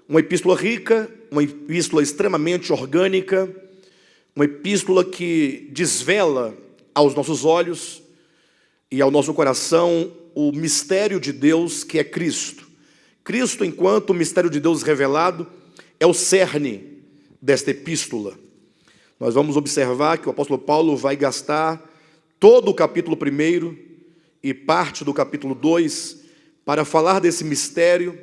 Uma epístola rica, uma epístola extremamente orgânica, uma epístola que desvela aos nossos olhos e ao nosso coração o mistério de Deus, que é Cristo. Cristo, enquanto o mistério de Deus revelado, é o cerne desta epístola. Nós vamos observar que o apóstolo Paulo vai gastar todo o capítulo 1 e parte do capítulo 2 para falar desse mistério,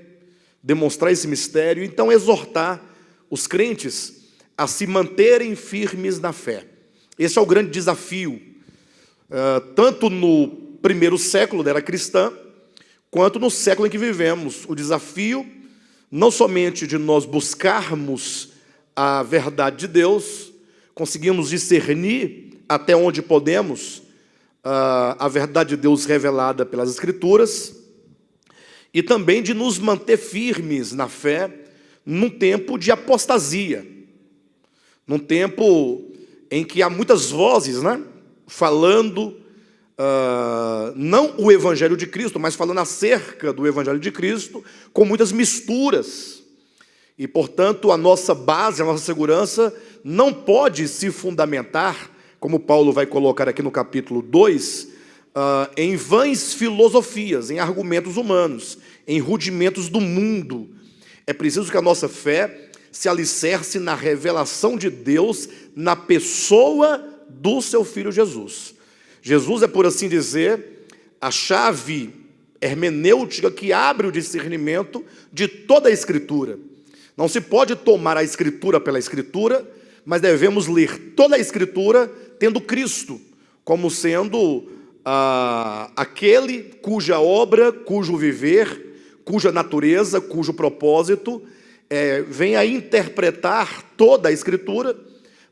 demonstrar esse mistério, então exortar os crentes a se manterem firmes na fé. Esse é o grande desafio, tanto no primeiro século da era cristã, quanto no século em que vivemos. O desafio não somente de nós buscarmos a verdade de Deus, conseguimos discernir até onde podemos a verdade de Deus revelada pelas Escrituras, e também de nos manter firmes na fé num tempo de apostasia, num tempo em que há muitas vozes, falando, não o Evangelho de Cristo, mas falando acerca do Evangelho de Cristo, com muitas misturas. E, portanto, a nossa base, a nossa segurança não pode se fundamentar, como Paulo vai colocar aqui no capítulo 2, em vãs filosofias, em argumentos humanos, em rudimentos do mundo. É preciso que a nossa fé se alicerce na revelação de Deus, na pessoa do seu Filho Jesus. Jesus é, por assim dizer, a chave hermenêutica que abre o discernimento de toda a Escritura. Não se pode tomar a Escritura pela Escritura, mas devemos ler toda a Escritura tendo Cristo como sendo aquele cuja obra, cujo viver, cuja natureza, cujo propósito vem a interpretar toda a Escritura,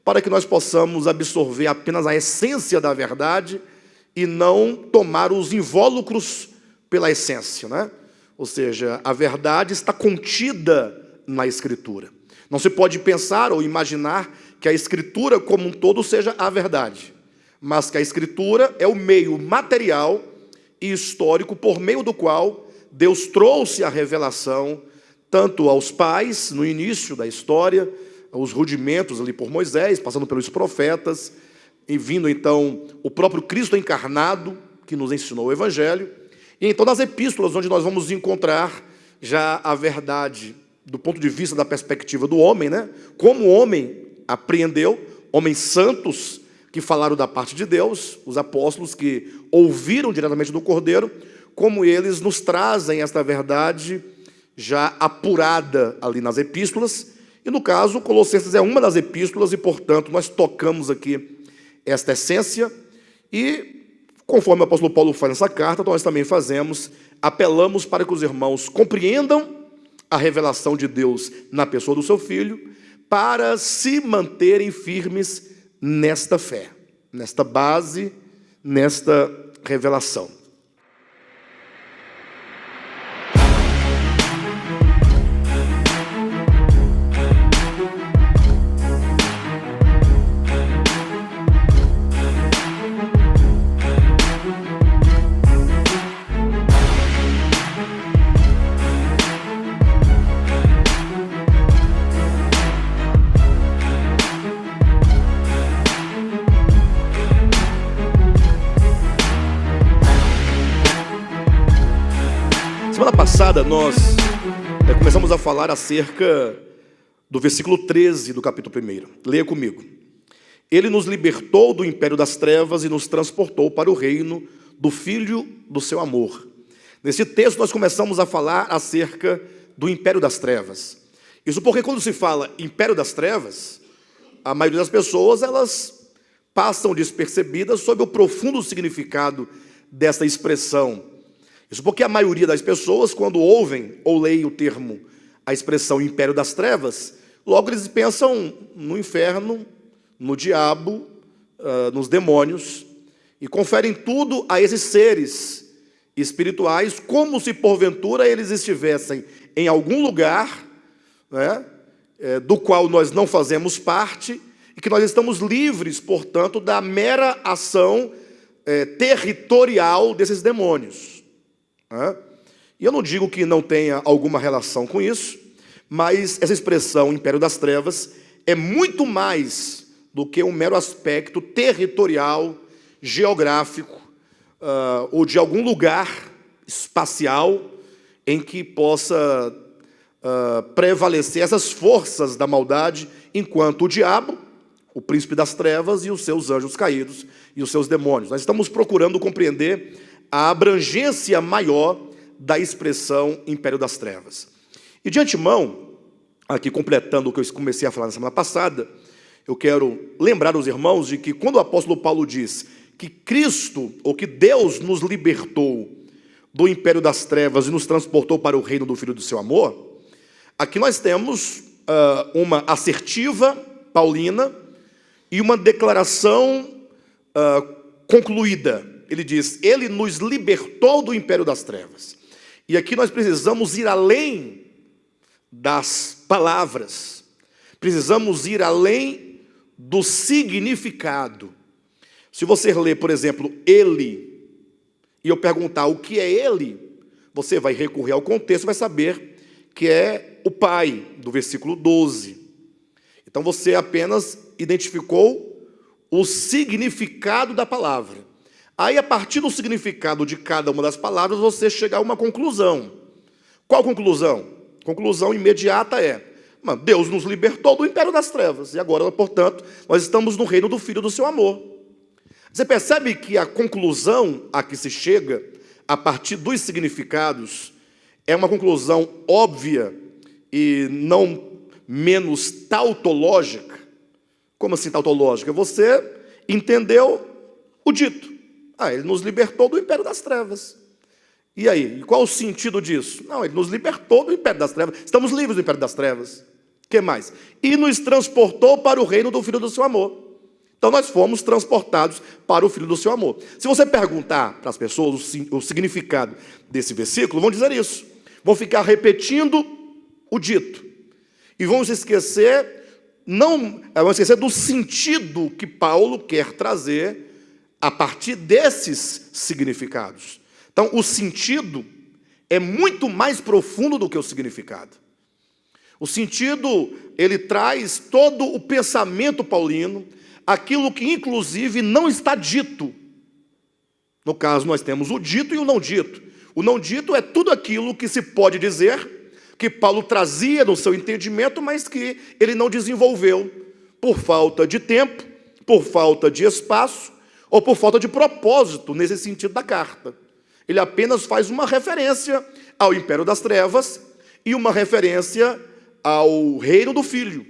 para que nós possamos absorver apenas a essência da verdade e não tomar os invólucros pela essência, Ou seja, a verdade está contida na Escritura. Não se pode pensar ou imaginar que a Escritura como um todo seja a verdade, mas que a Escritura é o meio material e histórico por meio do qual Deus trouxe a revelação tanto aos pais, no início da história, os rudimentos ali por Moisés, passando pelos profetas, e vindo então o próprio Cristo encarnado, que nos ensinou o Evangelho, e então nas epístolas, onde nós vamos encontrar já a verdade do ponto de vista da perspectiva do homem, Como o homem apreendeu, homens santos que falaram da parte de Deus, os apóstolos que ouviram diretamente do Cordeiro, como eles nos trazem esta verdade já apurada ali nas epístolas. E no caso, Colossenses é uma das epístolas e, portanto, nós tocamos aqui esta essência e, conforme o apóstolo Paulo faz nessa carta, nós também fazemos, apelamos para que os irmãos compreendam a revelação de Deus na pessoa do seu Filho, para se manterem firmes nesta fé, nesta base, nesta revelação. Semana passada nós começamos a falar acerca do versículo 13 do capítulo 1. Leia comigo. Ele nos libertou do império das trevas e nos transportou para o reino do Filho do seu amor. Nesse texto nós começamos a falar acerca do império das trevas. Isso porque quando se fala império das trevas, a maioria das pessoas elas passam despercebidas sobre o profundo significado dessa expressão. Isso porque a maioria das pessoas, quando ouvem ou leem o termo, a expressão império das trevas, logo eles pensam no inferno, no diabo, nos demônios, e conferem tudo a esses seres espirituais, como se porventura eles estivessem em algum lugar, do qual nós não fazemos parte, e que nós estamos livres, portanto, da mera ação territorial desses demônios. E eu não digo que não tenha alguma relação com isso, Mas essa expressão império das trevas é muito mais do que um mero aspecto territorial, geográfico, ou de algum lugar espacial em que possa prevalecer essas forças da maldade, enquanto o diabo, o príncipe das trevas, e os seus anjos caídos e os seus demônios. Nós estamos procurando compreender a abrangência maior da expressão império das trevas. E de antemão, aqui completando o que eu comecei a falar na semana passada, eu quero lembrar os irmãos de que quando o apóstolo Paulo diz que Cristo, ou que Deus nos libertou do império das trevas e nos transportou para o reino do Filho do seu amor, aqui nós temos uma assertiva paulina e uma declaração concluída. Ele diz, ele nos libertou do império das trevas. E aqui nós precisamos ir além das palavras, precisamos ir além do significado. Se você ler, por exemplo, ele, e eu perguntar o que é ele, você vai recorrer ao contexto e vai saber que é o Pai, do versículo 12. Então você apenas identificou o significado da palavra. Aí, a partir do significado de cada uma das palavras, você chega a uma conclusão. Qual conclusão? Conclusão imediata é: Deus nos libertou do império das trevas, e agora, portanto, nós estamos no reino do Filho do seu amor. Você percebe que a conclusão a que se chega, a partir dos significados, é uma conclusão óbvia e não menos tautológica. Como assim tautológica? Você entendeu o dito. Ele nos libertou do império das trevas. E aí? E qual o sentido disso? Não, ele nos libertou do império das trevas. Estamos livres do império das trevas. O que mais? E nos transportou para o reino do Filho do seu amor. Então nós fomos transportados para o Filho do seu amor. Se você perguntar para as pessoas o significado desse versículo, vão dizer isso. Vão ficar repetindo o dito. E vão se esquecer, vão esquecer do sentido que Paulo quer trazer a partir desses significados. Então, o sentido é muito mais profundo do que o significado. O sentido, ele traz todo o pensamento paulino, aquilo que, inclusive, não está dito. No caso, nós temos o dito e o não dito. O não dito é tudo aquilo que se pode dizer, que Paulo trazia no seu entendimento, mas que ele não desenvolveu por falta de tempo, por falta de espaço, ou por falta de propósito nesse sentido da carta. Ele apenas faz uma referência ao império das trevas e uma referência ao reino do Filho.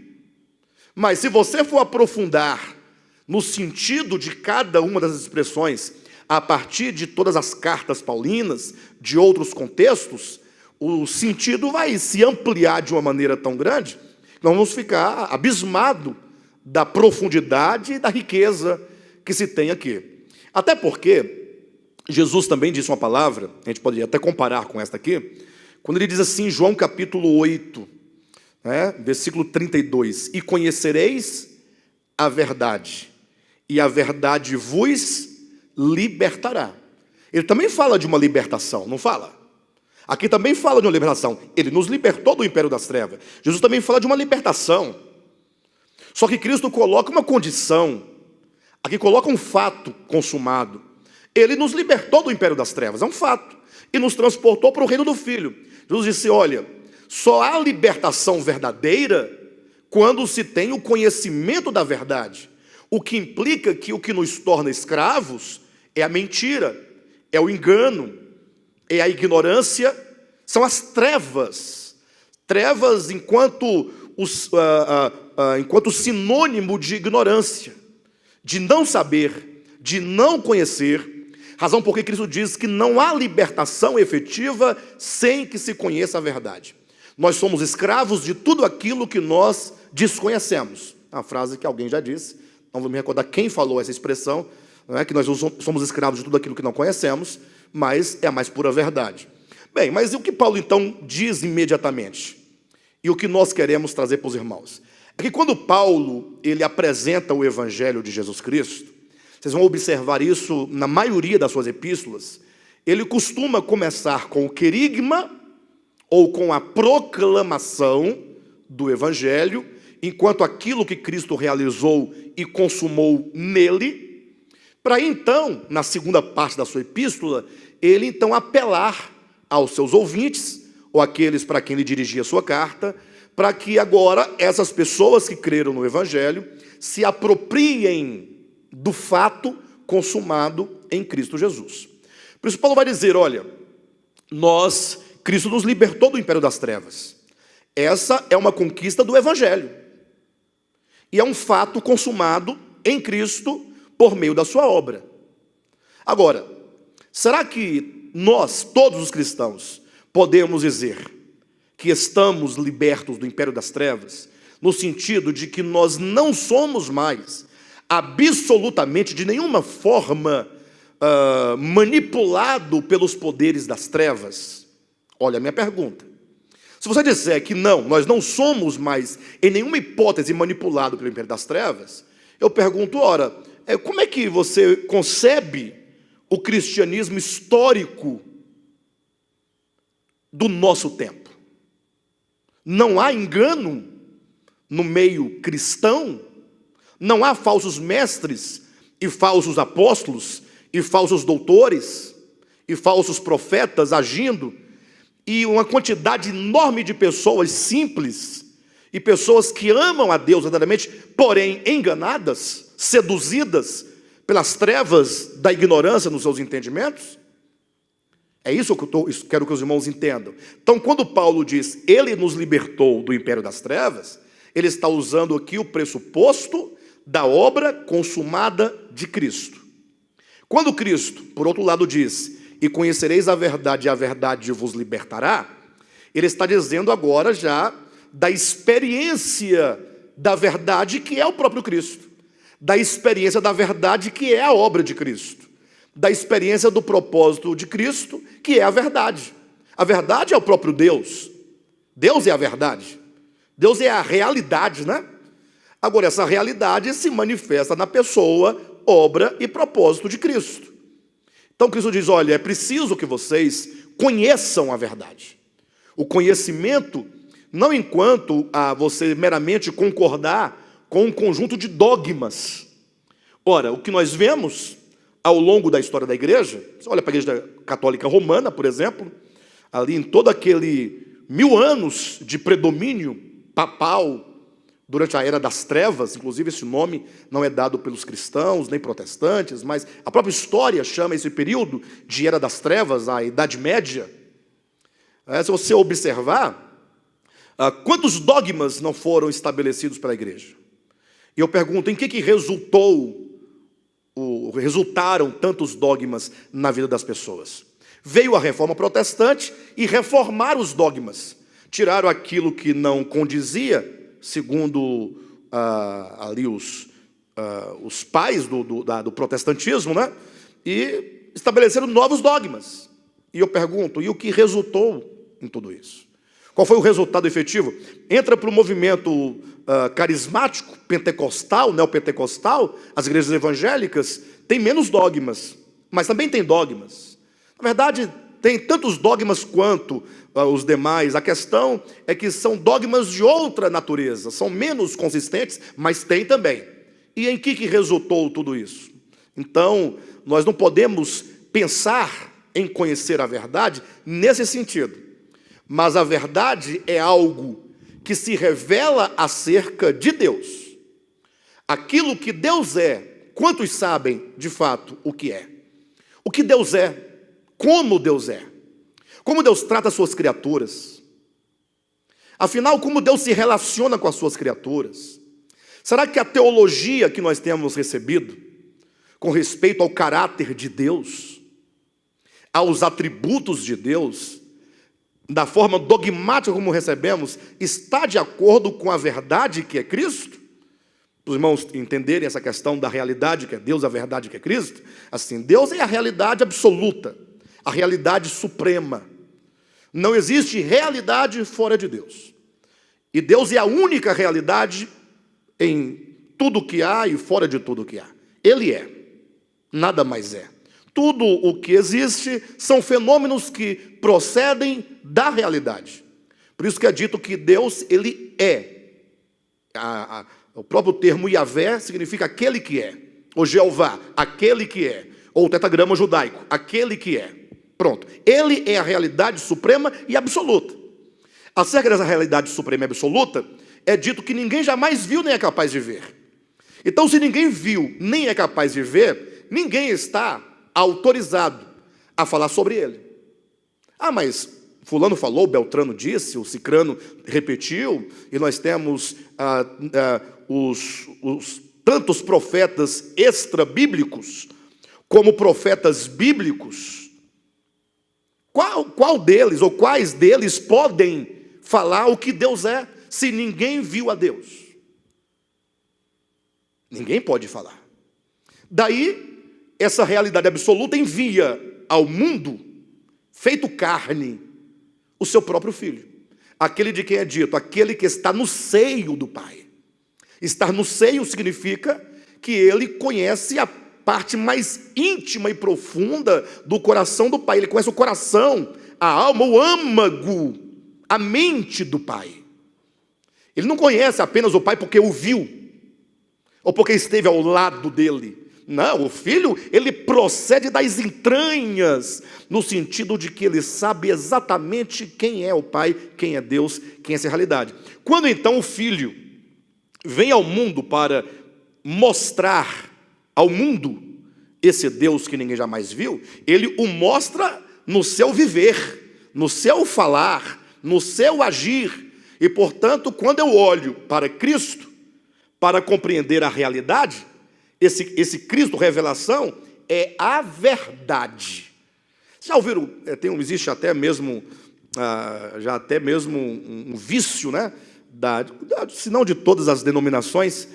Mas se você for aprofundar no sentido de cada uma das expressões, a partir de todas as cartas paulinas, de outros contextos, o sentido vai se ampliar de uma maneira tão grande, que nós vamos ficar abismados da profundidade e da riqueza que se tem aqui. Até porque Jesus também disse uma palavra, a gente poderia até comparar com esta aqui, quando ele diz assim, em João capítulo 8, versículo 32, e conhecereis a verdade, e a verdade vos libertará. Ele também fala de uma libertação, não fala? Aqui também fala de uma libertação. Ele nos libertou do império das trevas. Jesus também fala de uma libertação. Só que Cristo coloca uma condição. Aqui coloca um fato consumado. Ele nos libertou do império das trevas, é um fato. E nos transportou para o reino do Filho. Jesus disse, olha, só há libertação verdadeira quando se tem o conhecimento da verdade. O que implica que o que nos torna escravos é a mentira, é o engano, é a ignorância, são as trevas. Trevas enquanto sinônimo de ignorância, de não saber, de não conhecer. Razão por que Cristo diz que não há libertação efetiva sem que se conheça a verdade. Nós somos escravos de tudo aquilo que nós desconhecemos. Uma frase que alguém já disse, não vou me recordar quem falou essa expressão, que nós somos escravos de tudo aquilo que não conhecemos, mas é a mais pura verdade. Bem, mas e o que Paulo então diz imediatamente? E o que nós queremos trazer para os irmãos? É que quando Paulo ele apresenta o Evangelho de Jesus Cristo, vocês vão observar isso na maioria das suas epístolas, ele costuma começar com o querigma, ou com a proclamação do Evangelho, enquanto aquilo que Cristo realizou e consumou nele, para então, na segunda parte da sua epístola, ele então apelar aos seus ouvintes, ou aqueles para quem ele dirigia a sua carta, para que agora essas pessoas que creram no Evangelho se apropriem do fato consumado em Cristo Jesus. Por isso Paulo vai dizer, olha, Cristo nos libertou do império das trevas. Essa é uma conquista do Evangelho. E é um fato consumado em Cristo por meio da sua obra. Agora, será que nós, todos os cristãos, podemos dizer que estamos libertos do império das trevas, no sentido de que nós não somos mais, absolutamente, de nenhuma forma, manipulado pelos poderes das trevas? Olha a minha pergunta. Se você disser que não, nós não somos mais, em nenhuma hipótese, manipulado pelo império das trevas, eu pergunto, ora, como é que você concebe o cristianismo histórico do nosso tempo? Não há engano no meio cristão? Não há falsos mestres e falsos apóstolos e falsos doutores e falsos profetas agindo, e uma quantidade enorme de pessoas simples e pessoas que amam a Deus verdadeiramente, porém enganadas, seduzidas pelas trevas da ignorância nos seus entendimentos? É isso que eu quero que os irmãos entendam. Então, quando Paulo diz, ele nos libertou do império das trevas, ele está usando aqui o pressuposto da obra consumada de Cristo. Quando Cristo, por outro lado, diz, e conhecereis a verdade vos libertará, ele está dizendo agora já da experiência da verdade que é o próprio Cristo, da experiência da verdade que é a obra de Cristo, da experiência do propósito de Cristo, que é a verdade. A verdade é o próprio Deus. Deus é a verdade. Deus é a realidade, né? Agora, essa realidade se manifesta na pessoa, obra e propósito de Cristo. Então, Cristo diz, olha, é preciso que vocês conheçam a verdade. O conhecimento, não enquanto a você meramente concordar com um conjunto de dogmas. Ora, o que nós vemos ao longo da história da igreja, você olha para a igreja católica romana, por exemplo, ali em todo aquele 1000 anos de predomínio papal, durante a era das trevas, inclusive esse nome não é dado pelos cristãos, nem protestantes, mas a própria história chama esse período de era das trevas, a Idade Média. Se você observar, quantos dogmas não foram estabelecidos pela igreja? E eu pergunto, em que resultaram tantos dogmas na vida das pessoas? Veio a reforma protestante e reformaram os dogmas. Tiraram aquilo que não condizia, segundo ali os pais do protestantismo, né? E estabeleceram novos dogmas. E eu pergunto, e o que resultou em tudo isso? Qual foi o resultado efetivo? Entra para o movimento carismático, pentecostal, neopentecostal, as igrejas evangélicas têm menos dogmas, mas também tem dogmas. Na verdade, tem tantos dogmas quanto os demais. A questão é que são dogmas de outra natureza, são menos consistentes, mas tem também. E em que resultou tudo isso? Então, nós não podemos pensar em conhecer a verdade nesse sentido. Mas a verdade é algo que se revela acerca de Deus. Aquilo que Deus é, quantos sabem de fato o que é? O que Deus é? Como Deus é? Como Deus trata as suas criaturas? Afinal, como Deus se relaciona com as suas criaturas? Será que a teologia que nós temos recebido, com respeito ao caráter de Deus, aos atributos de Deus, da forma dogmática como recebemos, está de acordo com a verdade que é Cristo? Para os irmãos entenderem essa questão da realidade que é Deus, a verdade que é Cristo, assim, Deus é a realidade absoluta, a realidade suprema. Não existe realidade fora de Deus. E Deus é a única realidade em tudo que há e fora de tudo que há. Ele é, nada mais é. Tudo o que existe são fenômenos que procedem da realidade. Por isso que é dito que Deus, ele é. O próprio termo Yahvé significa aquele que é. Ou Jeová, aquele que é. Ou o tetragrama judaico, aquele que é. Pronto. Ele é a realidade suprema e absoluta. Acerca dessa realidade suprema e absoluta, é dito que ninguém jamais viu nem é capaz de ver. Então, se ninguém viu nem é capaz de ver, ninguém está autorizado a falar sobre ele. Ah, mas fulano falou, Beltrano disse, o Cicrano repetiu, e nós temos tantos profetas extra-bíblicos, como profetas bíblicos. Qual deles, ou quais deles podem falar o que Deus é, se ninguém viu a Deus? Ninguém pode falar. Daí, essa realidade absoluta envia ao mundo, feito carne, o seu próprio Filho. Aquele de quem é dito, aquele que está no seio do Pai. Estar no seio significa que ele conhece a parte mais íntima e profunda do coração do Pai. Ele conhece o coração, a alma, o âmago, a mente do Pai. Ele não conhece apenas o Pai porque o viu, ou porque esteve ao lado dele. Não, o Filho, ele procede das entranhas, no sentido de que ele sabe exatamente quem é o Pai, quem é Deus, quem é essa realidade. Quando então o Filho vem ao mundo para mostrar ao mundo esse Deus que ninguém jamais viu, ele o mostra no seu viver, no seu falar, no seu agir. E, portanto, quando eu olho para Cristo, para compreender a realidade, esse Cristo revelação é a verdade. Já ouviram, existe até mesmo, um vício, né? Se não de todas as denominações,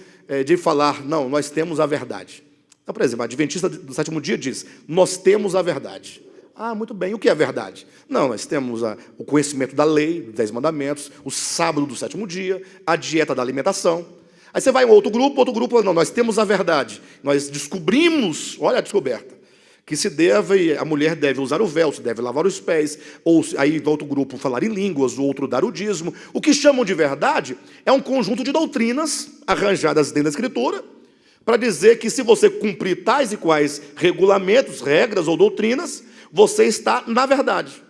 de falar, não, nós temos a verdade. Então, por exemplo, a Adventista do Sétimo Dia diz, nós temos a verdade. Ah, muito bem, o que é verdade? Não, nós temos o conhecimento da lei, dos 10 mandamentos, o sábado do sétimo dia, a dieta da alimentação. Aí você vai em outro grupo, não, nós temos a verdade. Nós descobrimos, olha a descoberta, que a mulher deve usar o véu, se deve lavar os pés, ou aí outro grupo falar em línguas, o outro dar o dízimo. O que chamam de verdade é um conjunto de doutrinas arranjadas dentro da Escritura, para dizer que se você cumprir tais e quais regulamentos, regras ou doutrinas, você está na verdade.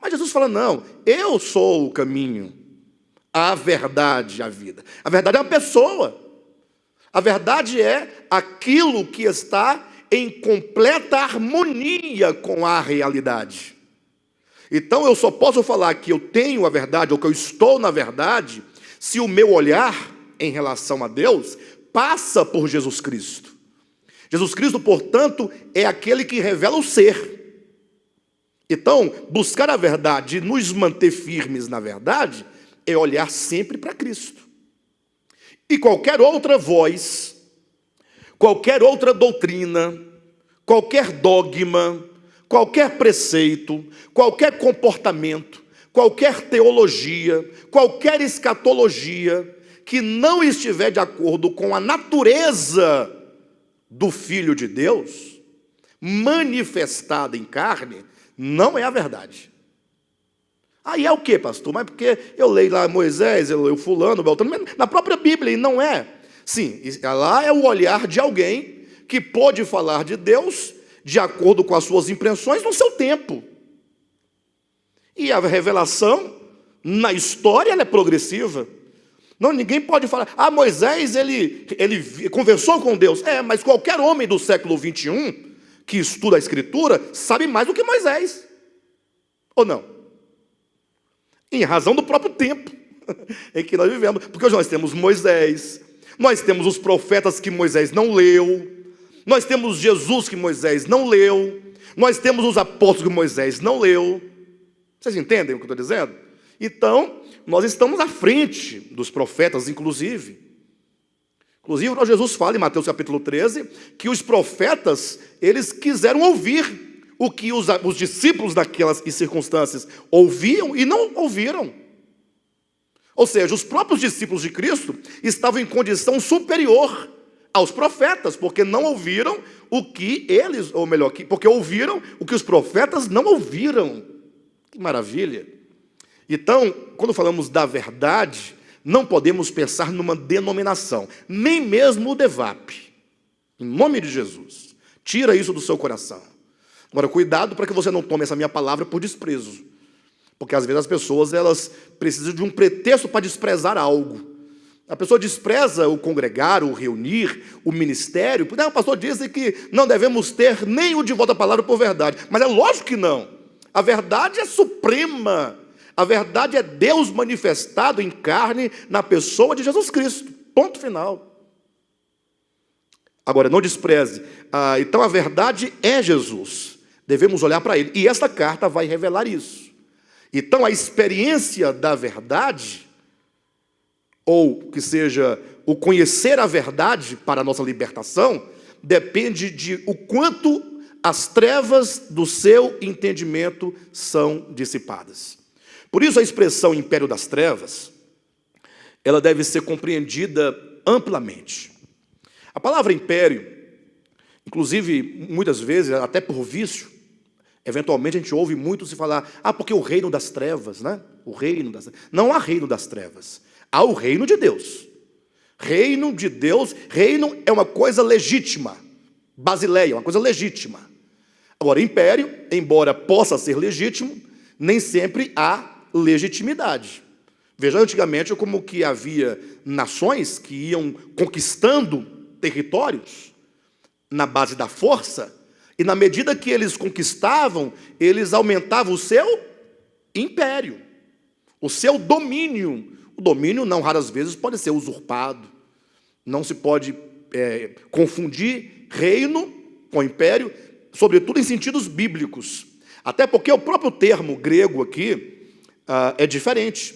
Mas Jesus fala, não, eu sou o caminho, a verdade e a vida. A verdade é uma pessoa. A verdade é aquilo que está em completa harmonia com a realidade. Então eu só posso falar que eu tenho a verdade, ou que eu estou na verdade, se o meu olhar em relação a Deus passa por Jesus Cristo. Jesus Cristo, portanto, é aquele que revela o ser. Então, buscar a verdade e nos manter firmes na verdade é olhar sempre para Cristo. E qualquer outra voz, qualquer outra doutrina, qualquer dogma, qualquer preceito, qualquer comportamento, qualquer teologia, qualquer escatologia que não estiver de acordo com a natureza do Filho de Deus, manifestada em carne, não é a verdade. Aí é o que, pastor? Mas porque eu leio lá Moisés, eu leio fulano, Beltrano, mas na própria Bíblia, e não é. Sim, lá é o olhar de alguém que pode falar de Deus de acordo com as suas impressões no seu tempo. E a revelação, na história, ela é progressiva. Não, ninguém pode falar, Moisés, ele conversou com Deus. Mas qualquer homem do século 21, que estuda a Escritura, sabe mais do que Moisés. Ou não? Em razão do próprio tempo em que nós vivemos. Porque hoje nós temos Moisés, nós temos os profetas que Moisés não leu, nós temos Jesus que Moisés não leu, nós temos os apóstolos que Moisés não leu. Vocês entendem o que eu estou dizendo? Então, nós estamos à frente dos profetas, inclusive. Inclusive, o Jesus fala em Mateus capítulo 13, que os profetas, eles quiseram ouvir o que os discípulos daquelas circunstâncias ouviam e não ouviram. Ou seja, os próprios discípulos de Cristo estavam em condição superior aos profetas, porque não ouviram o que eles, ou melhor, porque ouviram o que os profetas não ouviram. Que maravilha! Então, quando falamos da verdade, não podemos pensar numa denominação, nem mesmo o DEVAP. Em nome de Jesus, tira isso do seu coração. Agora, cuidado para que você não tome essa minha palavra por desprezo. Porque às vezes as pessoas elas precisam de um pretexto para desprezar algo. A pessoa despreza o congregar, o reunir, o ministério. O pastor disse que não devemos ter nem o de volta à palavra por verdade. Mas é lógico que não. A verdade é suprema. A verdade é Deus manifestado em carne na pessoa de Jesus Cristo. Ponto final. Agora, não despreze. Então a verdade é Jesus. Devemos olhar para Ele. E esta carta vai revelar isso. Então a experiência da verdade, ou que seja o conhecer a verdade para a nossa libertação, depende de o quanto as trevas do seu entendimento são dissipadas. Por isso a expressão império das trevas, ela deve ser compreendida amplamente. A palavra império, inclusive muitas vezes, até por vício, eventualmente a gente ouve muito se falar, porque o reino das trevas, né? O reino das trevas. Não há reino das trevas. Há o reino de Deus. Reino de Deus, reino é uma coisa legítima. Basileia, uma coisa legítima. Agora, império, embora possa ser legítimo, nem sempre há legitimidade. Veja, antigamente, como que havia nações que iam conquistando territórios na base da força, e na medida que eles conquistavam, eles aumentavam o seu império, o seu domínio. O domínio, não raras vezes, pode ser usurpado. Não se pode confundir reino com império, sobretudo em sentidos bíblicos. Até porque o próprio termo grego aqui é diferente.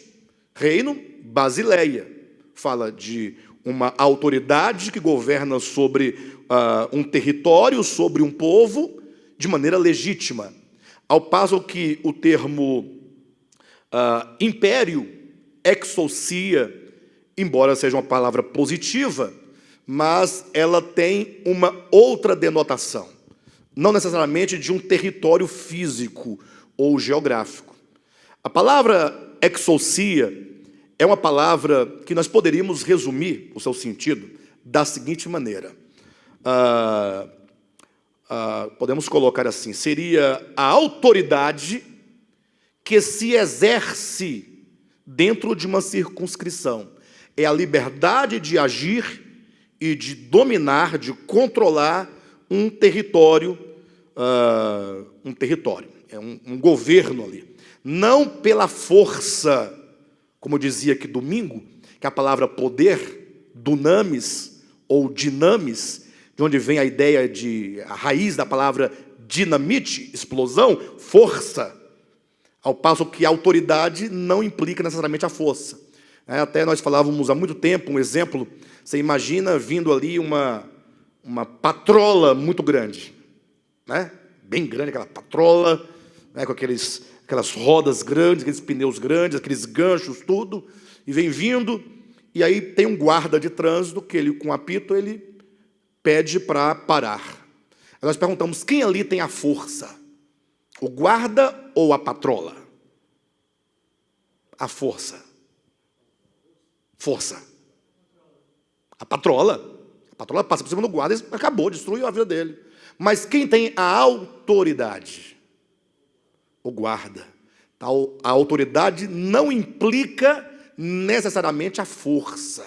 Reino, basileia, fala de uma autoridade que governa sobre um território, sobre um povo, de maneira legítima. Ao passo que o termo império, exousia, embora seja uma palavra positiva, mas ela tem uma outra denotação. Não necessariamente de um território físico ou geográfico. A palavra exousia é uma palavra que nós poderíamos resumir o seu sentido da seguinte maneira. Podemos colocar assim, seria a autoridade que se exerce dentro de uma circunscrição. É a liberdade de agir e de dominar, de controlar um território, é um governo ali. Não pela força, como dizia aqui domingo, que a palavra poder, dunamis ou dinamis, de onde vem a ideia a raiz da palavra dinamite, explosão, força. Ao passo que a autoridade não implica necessariamente a força. Até nós falávamos há muito tempo, um exemplo, você imagina vindo ali uma patrola muito grande, né? Bem grande, aquela patrola, né? Com aquelas rodas grandes, aqueles pneus grandes, aqueles ganchos, tudo, e vem vindo, e aí tem um guarda de trânsito, que ele, com apito, ele pede para parar. Aí nós perguntamos, quem ali tem a força? O guarda ou a patrola? A força. Força. A patrola passa por cima do guarda e acabou, destruiu a vida dele. Mas quem tem a autoridade? O guarda. A autoridade não implica necessariamente a força.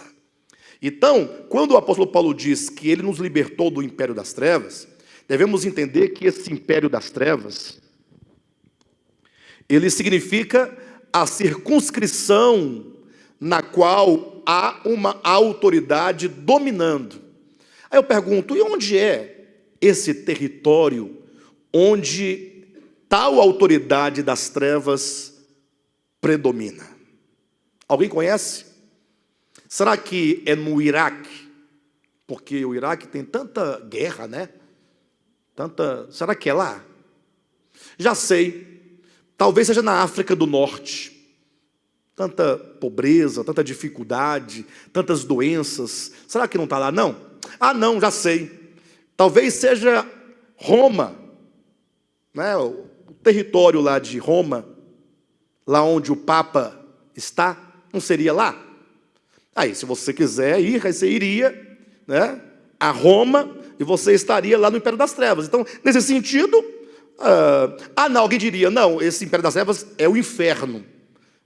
Então, quando o apóstolo Paulo diz que ele nos libertou do império das trevas, devemos entender que esse império das trevas, ele significa a circunscrição na qual há uma autoridade dominando. Aí eu pergunto, e onde é esse território onde tal autoridade das trevas predomina? Alguém conhece? Será que é no Iraque? Porque o Iraque tem tanta guerra, né? Será que é lá? Já sei. Talvez seja na África do Norte. Tanta pobreza, tanta dificuldade, tantas doenças. Será que não está lá, não? Não, já sei. Talvez seja Roma, né? O território lá de Roma, lá onde o Papa está, não seria lá? Aí, se você quiser ir, você iria, né, a Roma, e você estaria lá no Império das Trevas. Então, nesse sentido, não, alguém diria, não, esse Império das Trevas é o inferno.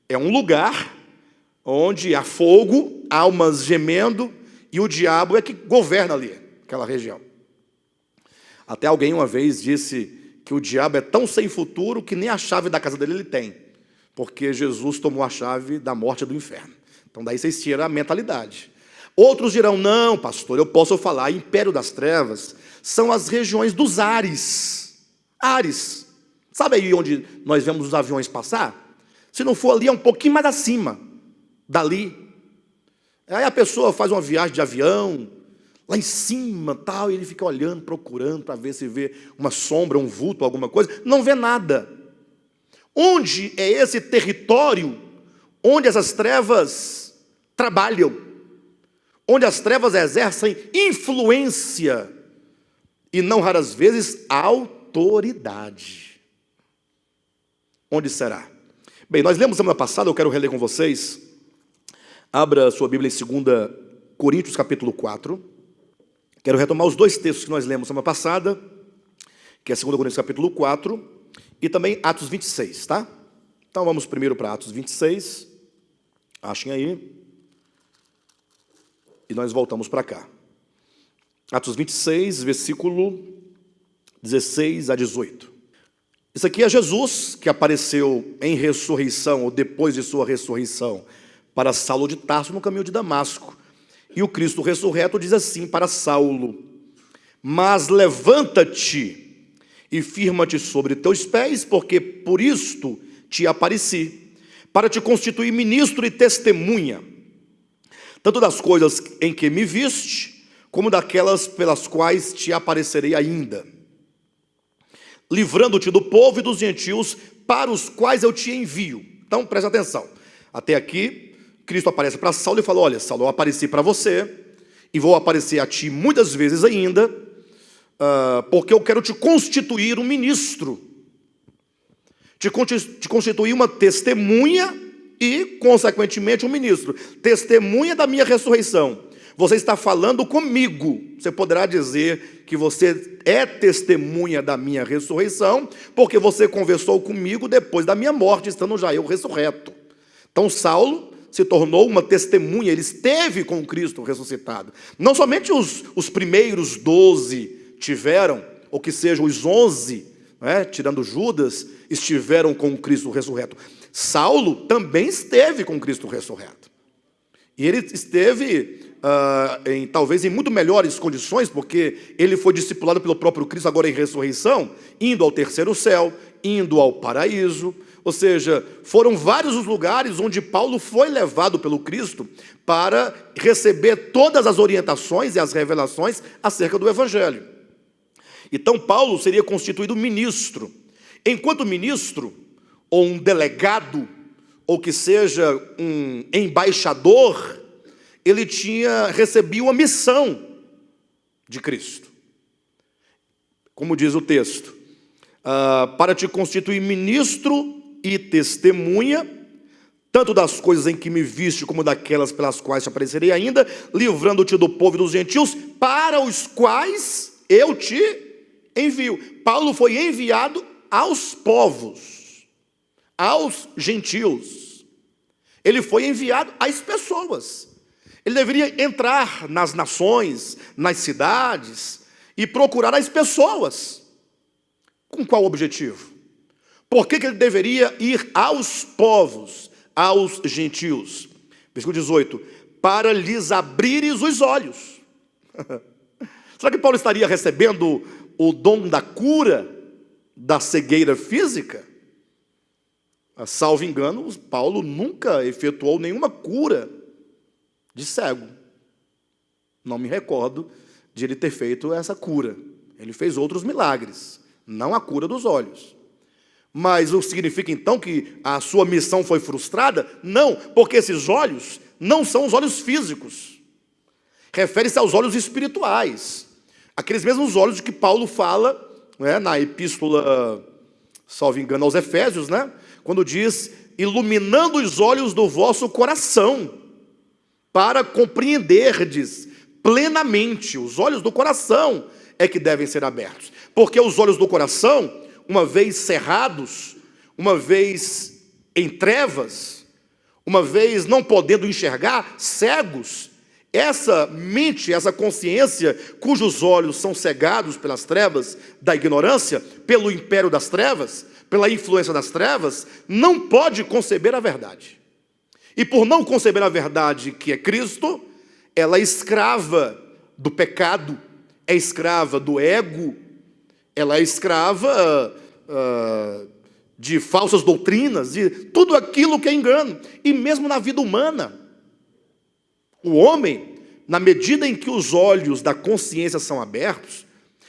É um lugar onde há fogo, almas gemendo, e o diabo é que governa ali, aquela região. Até alguém uma vez disse que o diabo é tão sem futuro que nem a chave da casa dele ele tem, porque Jesus tomou a chave da morte e do inferno. Então daí vocês tiram a mentalidade. Outros dirão, não, pastor, eu posso falar, Império das Trevas são as regiões dos ares. Ares. Sabe aí onde nós vemos os aviões passar? Se não for ali, é um pouquinho mais acima, dali. Aí a pessoa faz uma viagem de avião, lá em cima, tal, e ele fica olhando, procurando, para ver se vê uma sombra, um vulto, alguma coisa. Não vê nada. Onde é esse território onde essas trevas trabalham? Onde as trevas exercem influência e, não raras vezes, autoridade. Onde será? Bem, nós lemos semana passada, eu quero reler com vocês. Abra sua Bíblia em 2 Coríntios, capítulo 4. Quero retomar os dois textos que nós lemos semana passada, que é 2 Coríntios, capítulo 4, e também Atos 26, tá? Então vamos primeiro para Atos 26. Achem aí. E nós voltamos para cá. Atos 26, versículo 16 a 18. Isso aqui é Jesus que apareceu em ressurreição, ou depois de sua ressurreição, para Saulo de Tarso no caminho de Damasco. E o Cristo ressurreto diz assim para Saulo: mas levanta-te e firma-te sobre teus pés, porque por isto te apareci, para te constituir ministro e testemunha, tanto das coisas em que me viste, como daquelas pelas quais te aparecerei ainda, livrando-te do povo e dos gentios, para os quais eu te envio. Então, presta atenção. Até aqui, Cristo aparece para Saulo e fala: olha, Saulo, eu apareci para você, e vou aparecer a ti muitas vezes ainda, porque eu quero te constituir um ministro, te constituir uma testemunha e, consequentemente, um ministro. Testemunha da minha ressurreição. Você está falando comigo. Você poderá dizer que você é testemunha da minha ressurreição, porque você conversou comigo depois da minha morte, estando já eu ressurreto. Então, Saulo se tornou uma testemunha, ele esteve com Cristo ressuscitado. Não somente os primeiros 12 tiveram, ou que sejam os 11, tirando Judas, estiveram com Cristo ressurreto. Saulo também esteve com Cristo ressurreto. E ele esteve, talvez em muito melhores condições, porque ele foi discipulado pelo próprio Cristo agora em ressurreição, indo ao terceiro céu, indo ao paraíso. Ou seja, foram vários os lugares onde Paulo foi levado pelo Cristo para receber todas as orientações e as revelações acerca do Evangelho. Então Paulo seria constituído ministro. Enquanto ministro, ou um delegado, ou que seja um embaixador, ele recebia uma missão de Cristo. Como diz o texto, para te constituir ministro e testemunha, tanto das coisas em que me viste, como daquelas pelas quais te aparecerei ainda, livrando-te do povo e dos gentios, para os quais eu te envio. Paulo foi enviado aos povos, aos gentios. Ele foi enviado às pessoas. Ele deveria entrar nas nações, nas cidades, e procurar as pessoas. Com qual objetivo? Por que ele deveria ir aos povos, aos gentios? Versículo 18: para lhes abrires os olhos. Será que Paulo estaria recebendo o dom da cura da cegueira física? Salvo engano, Paulo nunca efetuou nenhuma cura de cego. Não me recordo de ele ter feito essa cura. Ele fez outros milagres, não a cura dos olhos. Mas isso significa então que a sua missão foi frustrada? Não, porque esses olhos não são os olhos físicos. Refere-se aos olhos espirituais. Aqueles mesmos olhos de que Paulo fala, na epístola, salvo engano, aos Efésios, quando diz: iluminando os olhos do vosso coração, para compreenderdes plenamente. Os olhos do coração é que devem ser abertos, porque os olhos do coração, uma vez cerrados, uma vez em trevas, uma vez não podendo enxergar, cegos, essa mente, essa consciência, cujos olhos são cegados pelas trevas da ignorância, pelo império das trevas, pela influência das trevas, não pode conceber a verdade. E por não conceber a verdade que é Cristo, ela é escrava do pecado, é escrava do ego, ela é escrava de falsas doutrinas, de tudo aquilo que é engano. E mesmo na vida humana, o homem, na medida em que os olhos da consciência são abertos,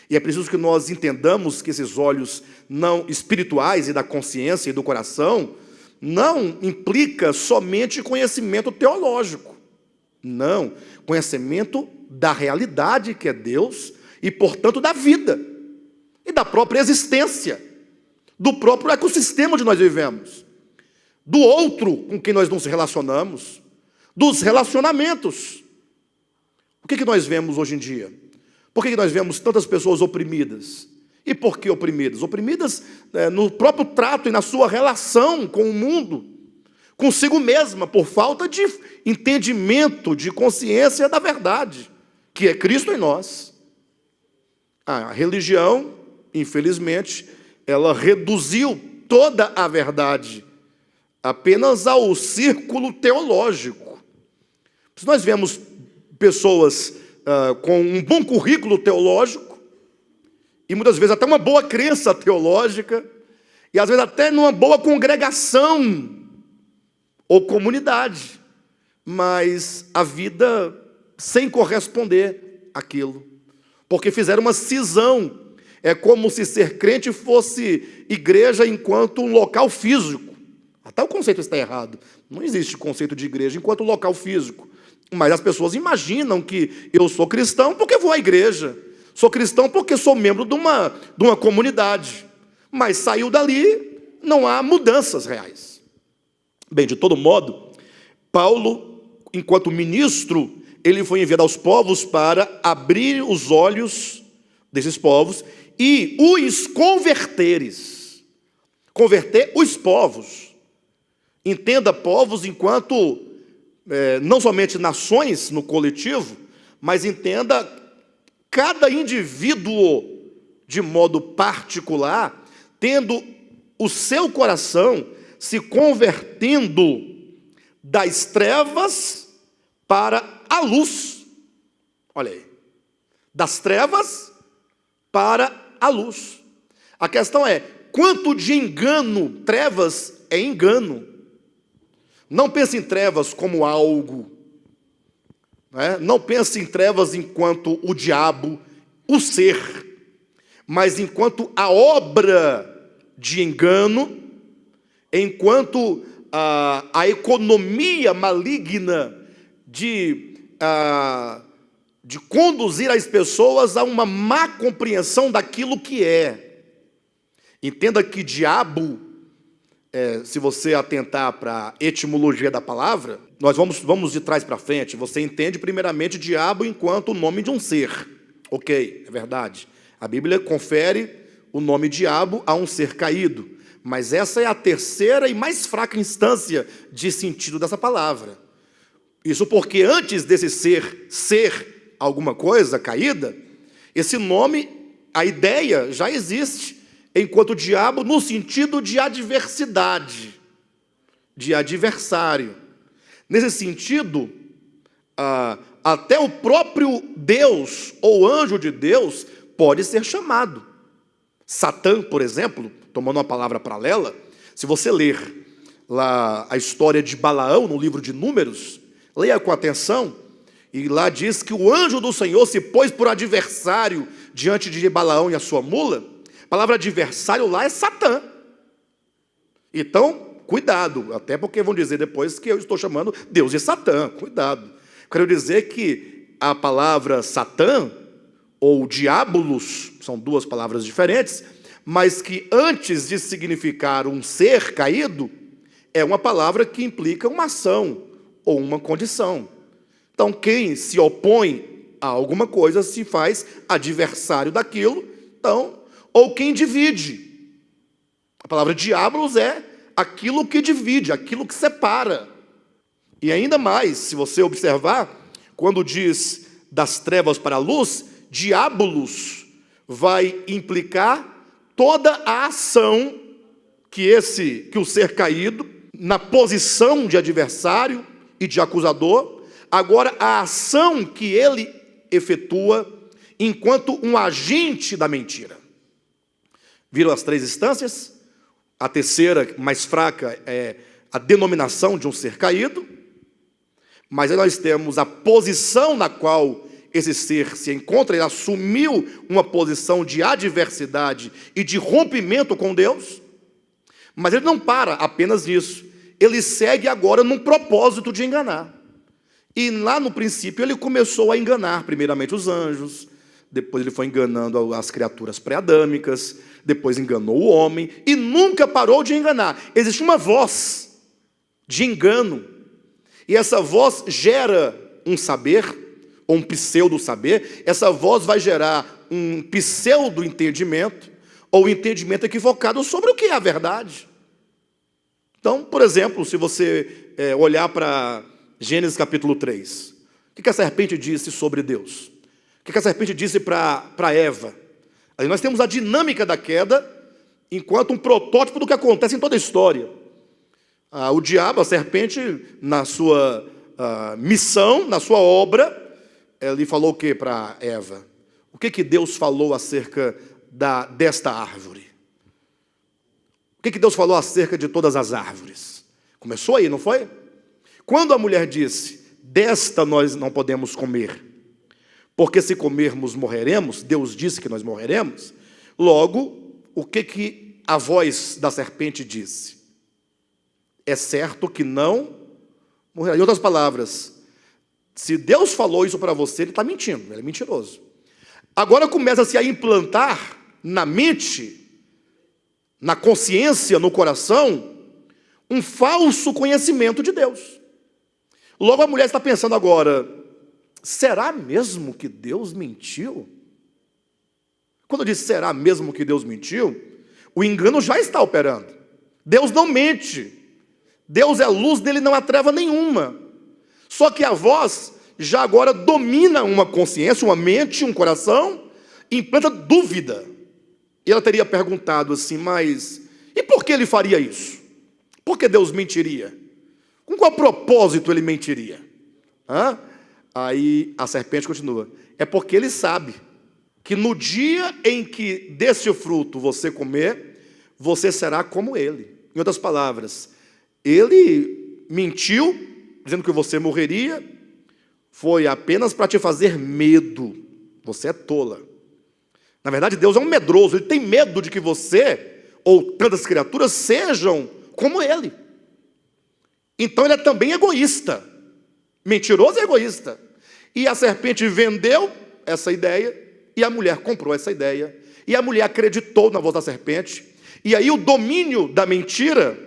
e é preciso que nós entendamos que esses olhos não espirituais e da consciência e do coração não implica somente conhecimento teológico. Não, conhecimento da realidade que é Deus e, portanto, da vida e da própria existência, do próprio ecossistema onde nós vivemos, do outro com quem nós nos relacionamos, dos relacionamentos. O que nós vemos hoje em dia? Por que nós vemos tantas pessoas oprimidas? E por que oprimidas? Oprimidas no próprio trato e na sua relação com o mundo, consigo mesma, por falta de entendimento, de consciência da verdade, que é Cristo em nós. A religião, infelizmente, ela reduziu toda a verdade apenas ao círculo teológico. Se nós vemos pessoas com um bom currículo teológico, e muitas vezes até uma boa crença teológica, e às vezes até numa boa congregação ou comunidade, mas a vida sem corresponder àquilo, porque fizeram uma cisão. É como se ser crente fosse igreja enquanto um local físico. Até o conceito está errado. Não existe conceito de igreja enquanto local físico. Mas as pessoas imaginam que eu sou cristão porque vou à igreja. Sou cristão porque sou membro de uma comunidade. Mas saiu dali, não há mudanças reais. Bem, de todo modo, Paulo, enquanto ministro, ele foi enviado aos povos para abrir os olhos desses povos e os converteres. Converter os povos. Entenda povos enquanto não somente nações no coletivo, mas entenda cada indivíduo de modo particular, tendo o seu coração se convertendo das trevas para a luz. Olha aí. Das trevas para a luz. A questão é, quanto de engano, trevas é engano. Não pense em trevas como algo, né? Não pense em trevas enquanto o diabo, o ser, mas enquanto a obra de engano, enquanto a economia maligna de conduzir as pessoas a uma má compreensão daquilo que é. Entenda que diabo, se você atentar para a etimologia da palavra, nós vamos de trás para frente, você entende primeiramente diabo enquanto o nome de um ser. Ok, é verdade. A Bíblia confere o nome diabo a um ser caído, mas essa é a terceira e mais fraca instância de sentido dessa palavra. Isso porque antes desse ser alguma coisa caída, esse nome, a ideia já existe enquanto diabo no sentido de adversidade, de adversário. Nesse sentido, até o próprio Deus ou anjo de Deus pode ser chamado. Satã, por exemplo, tomando uma palavra paralela, se você ler lá a história de Balaão no livro de Números, leia com atenção, e lá diz que o anjo do Senhor se pôs por adversário diante de Balaão e a sua mula. A palavra adversário lá é Satã. Então, cuidado, até porque vão dizer depois que eu estou chamando Deus de Satã, cuidado. Quero dizer que a palavra Satã, ou diabolos, são duas palavras diferentes, mas que antes de significar um ser caído, é uma palavra que implica uma ação ou uma condição. Então, quem se opõe a alguma coisa se faz adversário daquilo, então, ou quem divide. A palavra diabolos é aquilo que divide, aquilo que separa. E ainda mais, se você observar, quando diz das trevas para a luz, diabolos vai implicar toda a ação que o ser caído, na posição de adversário e de acusador, agora a ação que ele efetua enquanto um agente da mentira. Viram as três instâncias? A terceira, mais fraca, é a denominação de um ser caído, mas aí nós temos a posição na qual esse ser se encontra. Ele assumiu uma posição de adversidade e de rompimento com Deus, mas ele não para apenas nisso, ele segue agora num propósito de enganar. E lá no princípio ele começou a enganar primeiramente os anjos, depois ele foi enganando as criaturas pré-adâmicas, depois enganou o homem, e nunca parou de enganar. Existe uma voz de engano, e essa voz gera um saber, ou um pseudo-saber. Essa voz vai gerar um pseudo-entendimento, ou entendimento equivocado sobre o que é a verdade. Então, por exemplo, se você olhar para Gênesis capítulo 3, o que a serpente disse sobre Deus? O que a serpente disse para Eva? Aí nós temos a dinâmica da queda, enquanto um protótipo do que acontece em toda a história. O diabo, a serpente, na sua missão, na sua obra, ele falou o que para Eva? O que Deus falou acerca desta árvore? O que Deus falou acerca de todas as árvores? Começou aí, não foi? Quando a mulher disse, desta nós não podemos comer, porque se comermos morreremos, Deus disse que nós morreremos, logo, o que a voz da serpente disse? É certo que não morrerá. Em outras palavras, se Deus falou isso para você, ele está mentindo, ele é mentiroso. Agora começa-se a implantar na mente, na consciência, no coração, um falso conhecimento de Deus. Logo a mulher está pensando agora, será mesmo que Deus mentiu? Quando eu disse será mesmo que Deus mentiu, o engano já está operando. Deus não mente. Deus é luz, nele não há treva nenhuma. Só que a voz já agora domina uma consciência, uma mente, um coração, e implanta dúvida. E ela teria perguntado assim, mas e por que ele faria isso? Por que Deus mentiria? Com qual propósito ele mentiria? Aí a serpente continua, é porque ele sabe que no dia em que desse fruto você comer, você será como ele. Em outras palavras, ele mentiu, dizendo que você morreria, foi apenas para te fazer medo. Você é tola. Na verdade, Deus é um medroso, ele tem medo de que você, ou tantas criaturas, sejam como ele. Então ele é também egoísta. Mentiroso e egoísta. E a serpente vendeu essa ideia, e a mulher comprou essa ideia, e a mulher acreditou na voz da serpente, e aí o domínio da mentira,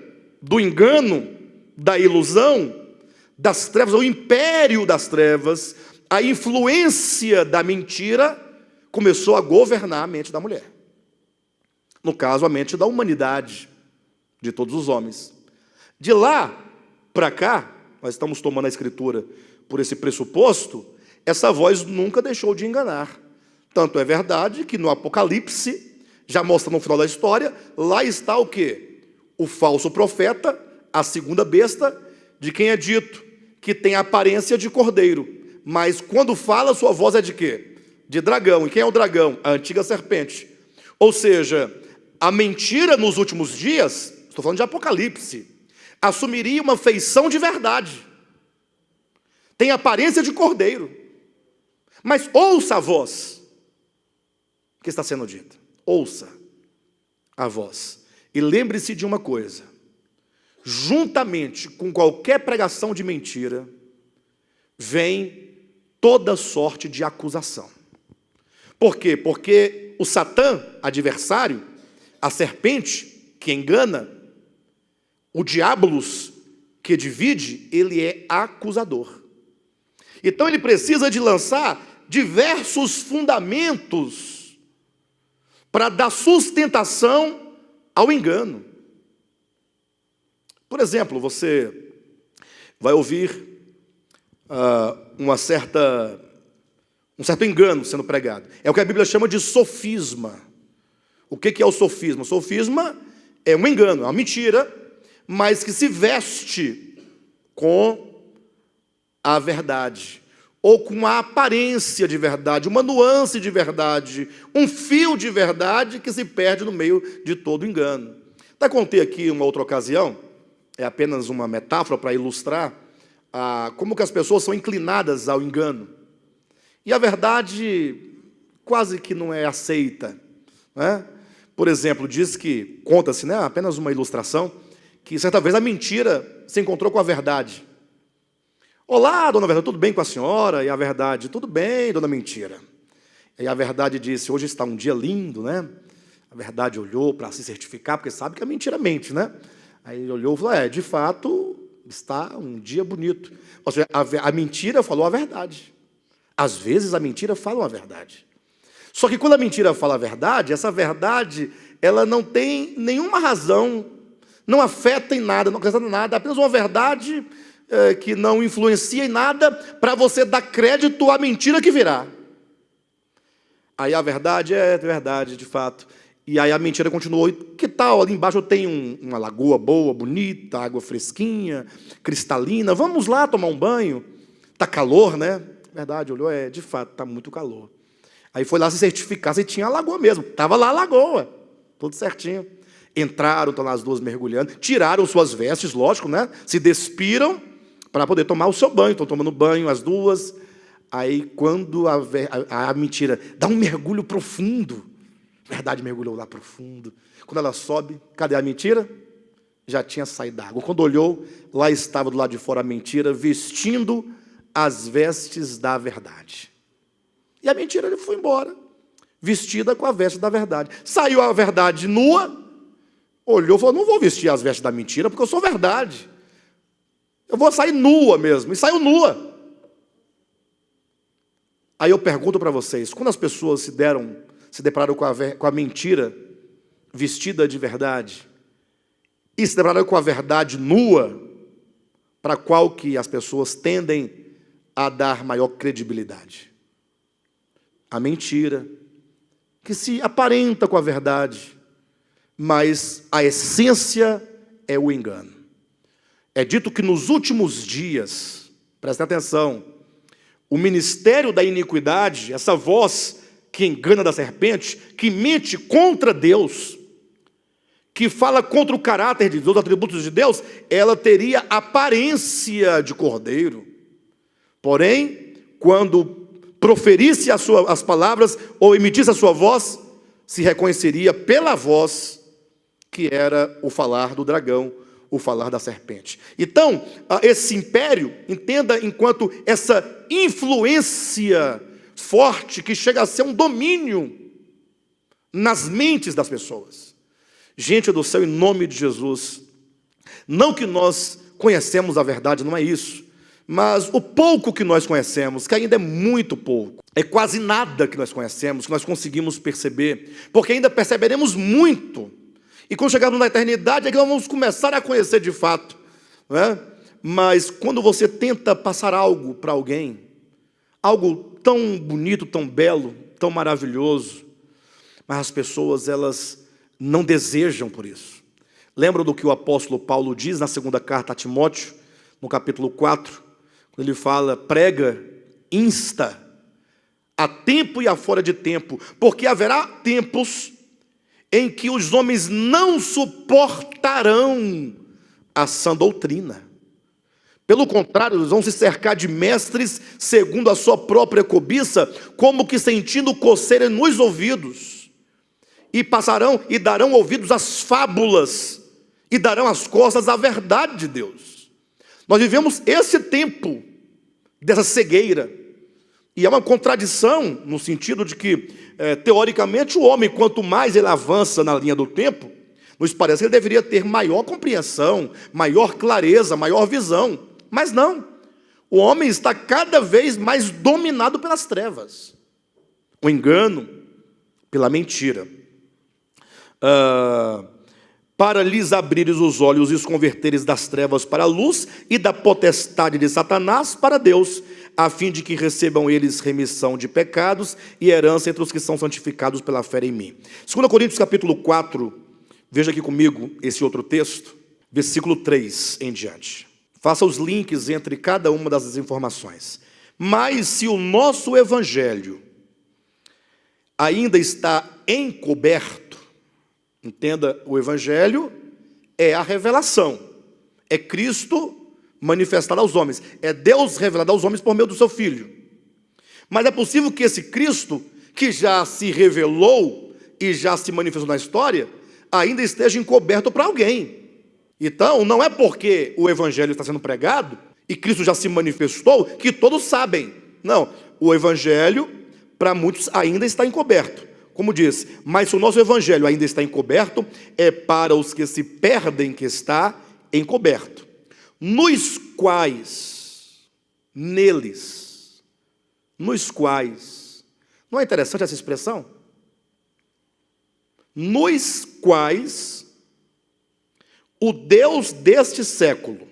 do engano, da ilusão, das trevas, o império das trevas, a influência da mentira, começou a governar a mente da mulher. No caso, a mente da humanidade, de todos os homens. De lá para cá, nós estamos tomando a Escritura por esse pressuposto, essa voz nunca deixou de enganar. Tanto é verdade que no Apocalipse, já mostra no final da história, lá está o quê? O falso profeta, a segunda besta, de quem é dito que tem a aparência de cordeiro, mas quando fala, sua voz é de quê? De dragão. E quem é o dragão? A antiga serpente. Ou seja, a mentira nos últimos dias, estou falando de Apocalipse, assumiria uma feição de verdade. Tem aparência de cordeiro. Mas ouça a voz que está sendo dita. Ouça a voz. E lembre-se de uma coisa. Juntamente com qualquer pregação de mentira, vem toda sorte de acusação. Por quê? Porque o Satã, adversário, a serpente que engana, o diabolos que divide, ele é acusador. Então ele precisa de lançar diversos fundamentos para dar sustentação ao engano. Por exemplo, você vai ouvir um certo engano sendo pregado. É o que a Bíblia chama de sofisma. O que é o sofisma? O sofisma é um engano, é uma mentira, mas que se veste com a verdade, ou com a aparência de verdade, uma nuance de verdade, um fio de verdade que se perde no meio de todo engano. Até contei aqui uma outra ocasião, é apenas uma metáfora para ilustrar como que as pessoas são inclinadas ao engano. E a verdade quase que não é aceita, né? Por exemplo, conta-se, né, apenas uma ilustração, que certa vez a mentira se encontrou com a verdade. Olá, dona Verdade, tudo bem com a senhora? E a verdade, tudo bem, dona Mentira. E a verdade disse, hoje está um dia lindo, né? A verdade olhou para se certificar, porque sabe que a mentira mente, né? Aí ele olhou e falou, de fato, está um dia bonito. Ou seja, a mentira falou a verdade. Às vezes a mentira fala a verdade. Só que quando a mentira fala a verdade, essa verdade, ela não tem nenhuma razão, não afeta em nada, não acrescenta em nada, apenas uma verdade que não influencia em nada para você dar crédito à mentira que virá. Aí a verdade é verdade, de fato. E aí a mentira continuou. E que tal? Ali embaixo eu tenho uma lagoa boa, bonita, água fresquinha, cristalina. Vamos lá tomar um banho. Está calor, né? Verdade, olhou, de fato, está muito calor. Aí foi lá se certificar se tinha a lagoa mesmo. Estava lá a lagoa, tudo certinho. Entraram, estão lá as duas mergulhando, tiraram suas vestes, lógico, né? Se despiram para poder tomar o seu banho. Estão tomando banho as duas. Aí quando a mentira dá um mergulho profundo, a verdade mergulhou lá profundo. Quando ela sobe, cadê a mentira? Já tinha saído da água. Quando olhou, lá estava do lado de fora a mentira, vestindo as vestes da verdade. E a mentira ele foi embora, vestida com a veste da verdade. Saiu a verdade nua, olhou e falou, não vou vestir as vestes da mentira, porque eu sou verdade. Eu vou sair nua mesmo. E saiu nua. Aí eu pergunto para vocês, quando as pessoas se depararam com a mentira vestida de verdade, e se depararam com a verdade nua, para qual que as pessoas tendem a dar maior credibilidade? A mentira, que se aparenta com a verdade, mas a essência é o engano. É dito que nos últimos dias, prestem atenção, o ministério da iniquidade, essa voz que engana da serpente, que mente contra Deus, que fala contra o caráter de Deus, os atributos de Deus, ela teria aparência de cordeiro. Porém, quando proferisse as palavras ou emitisse a sua voz, se reconheceria pela voz que era o falar do dragão, o falar da serpente. Então, esse império, entenda enquanto essa influência forte que chega a ser um domínio nas mentes das pessoas. Gente do céu, em nome de Jesus, não que nós conhecemos a verdade, não é isso, mas o pouco que nós conhecemos, que ainda é muito pouco, é quase nada que nós conhecemos, que nós conseguimos perceber, porque ainda perceberemos muito. E quando chegarmos na eternidade, é que nós vamos começar a conhecer de fato, não é? Mas quando você tenta passar algo para alguém, algo tão bonito, tão belo, tão maravilhoso, mas as pessoas, elas não desejam por isso. Lembram do que o apóstolo Paulo diz na segunda carta a Timóteo, no capítulo 4, quando ele fala, prega, insta, a tempo e a fora de tempo, porque haverá tempos em que os homens não suportarão a sã doutrina. Pelo contrário, eles vão se cercar de mestres segundo a sua própria cobiça, como que sentindo coceira nos ouvidos, e passarão e darão ouvidos às fábulas, e darão as costas à verdade de Deus. Nós vivemos esse tempo dessa cegueira, e é uma contradição no sentido de que, teoricamente, o homem, quanto mais ele avança na linha do tempo, nos parece que ele deveria ter maior compreensão, maior clareza, maior visão. Mas não. O homem está cada vez mais dominado pelas trevas. O engano, pela mentira. Para lhes abrires os olhos e os converteres das trevas para a luz e da potestade de Satanás para Deus, a fim de que recebam eles remissão de pecados e herança entre os que são santificados pela fé em mim. 2 Coríntios capítulo 4, veja aqui comigo esse outro texto, versículo 3 em diante. Faça os links entre cada uma das informações. Mas se o nosso evangelho ainda está encoberto, entenda, o evangelho é a revelação, é Cristo manifestado aos homens, é Deus revelado aos homens por meio do seu Filho. Mas é possível que esse Cristo, que já se revelou e já se manifestou na história, ainda esteja encoberto para alguém. Então, não é porque o evangelho está sendo pregado e Cristo já se manifestou que todos sabem. Não, o evangelho para muitos ainda está encoberto. Como diz, mas se o nosso evangelho ainda está encoberto, é para os que se perdem que está encoberto. Nos quais, neles, nos quais, não é interessante essa expressão? Nos quais o Deus deste século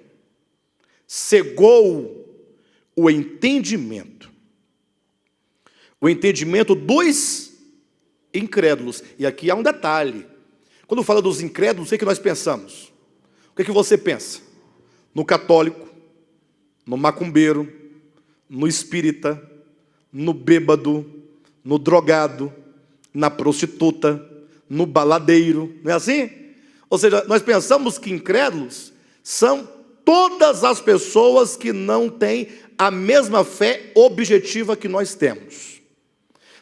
cegou o entendimento dos incrédulos. E aqui há um detalhe. Quando fala dos incrédulos, o que nós pensamos? O que você pensa? No católico, no macumbeiro, no espírita, no bêbado, no drogado, na prostituta, no baladeiro, não é assim? Ou seja, nós pensamos que incrédulos são todas as pessoas que não têm a mesma fé objetiva que nós temos.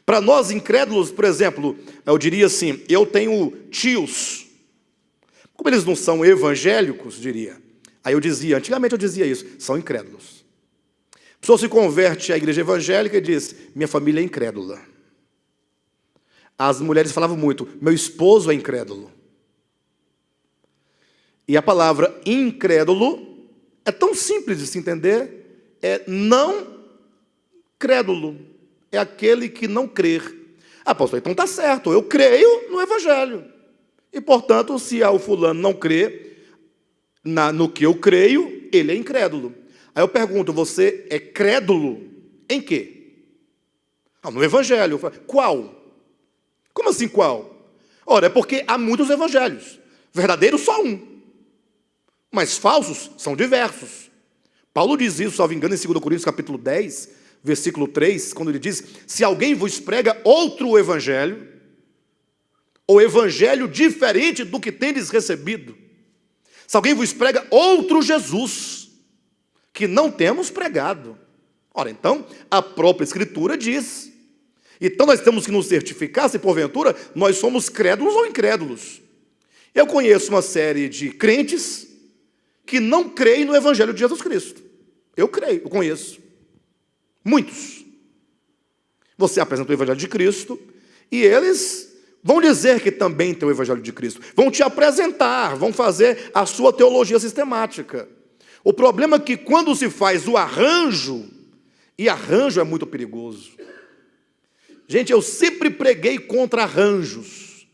Para nós incrédulos, por exemplo, eu diria assim, eu tenho tios, como eles não são evangélicos, diria, aí eu dizia, antigamente eu dizia isso, são incrédulos. A pessoa se converte à igreja evangélica e diz, minha família é incrédula. As mulheres falavam muito, meu esposo é incrédulo. E a palavra incrédulo é tão simples de se entender, é não crédulo, é aquele que não crer. Ah, pastor, então está certo, eu creio no evangelho. E, portanto, se o fulano não crê no que eu creio, ele é incrédulo. Aí eu pergunto, você é crédulo em quê? No evangelho. Qual? Como assim qual? Ora, é porque há muitos evangelhos. Verdadeiro só um. Mas falsos são diversos. Paulo diz isso, salvo engano, em 2 Coríntios capítulo 10, versículo 3, quando ele diz, se alguém vos prega outro evangelho, ou evangelho diferente do que tendes recebido, se alguém vos prega outro Jesus, que não temos pregado. Ora, então, a própria Escritura diz. Então, nós temos que nos certificar se, porventura, nós somos crédulos ou incrédulos. Eu conheço uma série de crentes que não creem no Evangelho de Jesus Cristo. Eu creio, eu conheço. Muitos. Você apresenta o Evangelho de Cristo e eles vão dizer que também tem o Evangelho de Cristo. Vão te apresentar, vão fazer a sua teologia sistemática. O problema é que quando se faz o arranjo, e arranjo é muito perigoso. Gente, eu sempre preguei contra arranjos,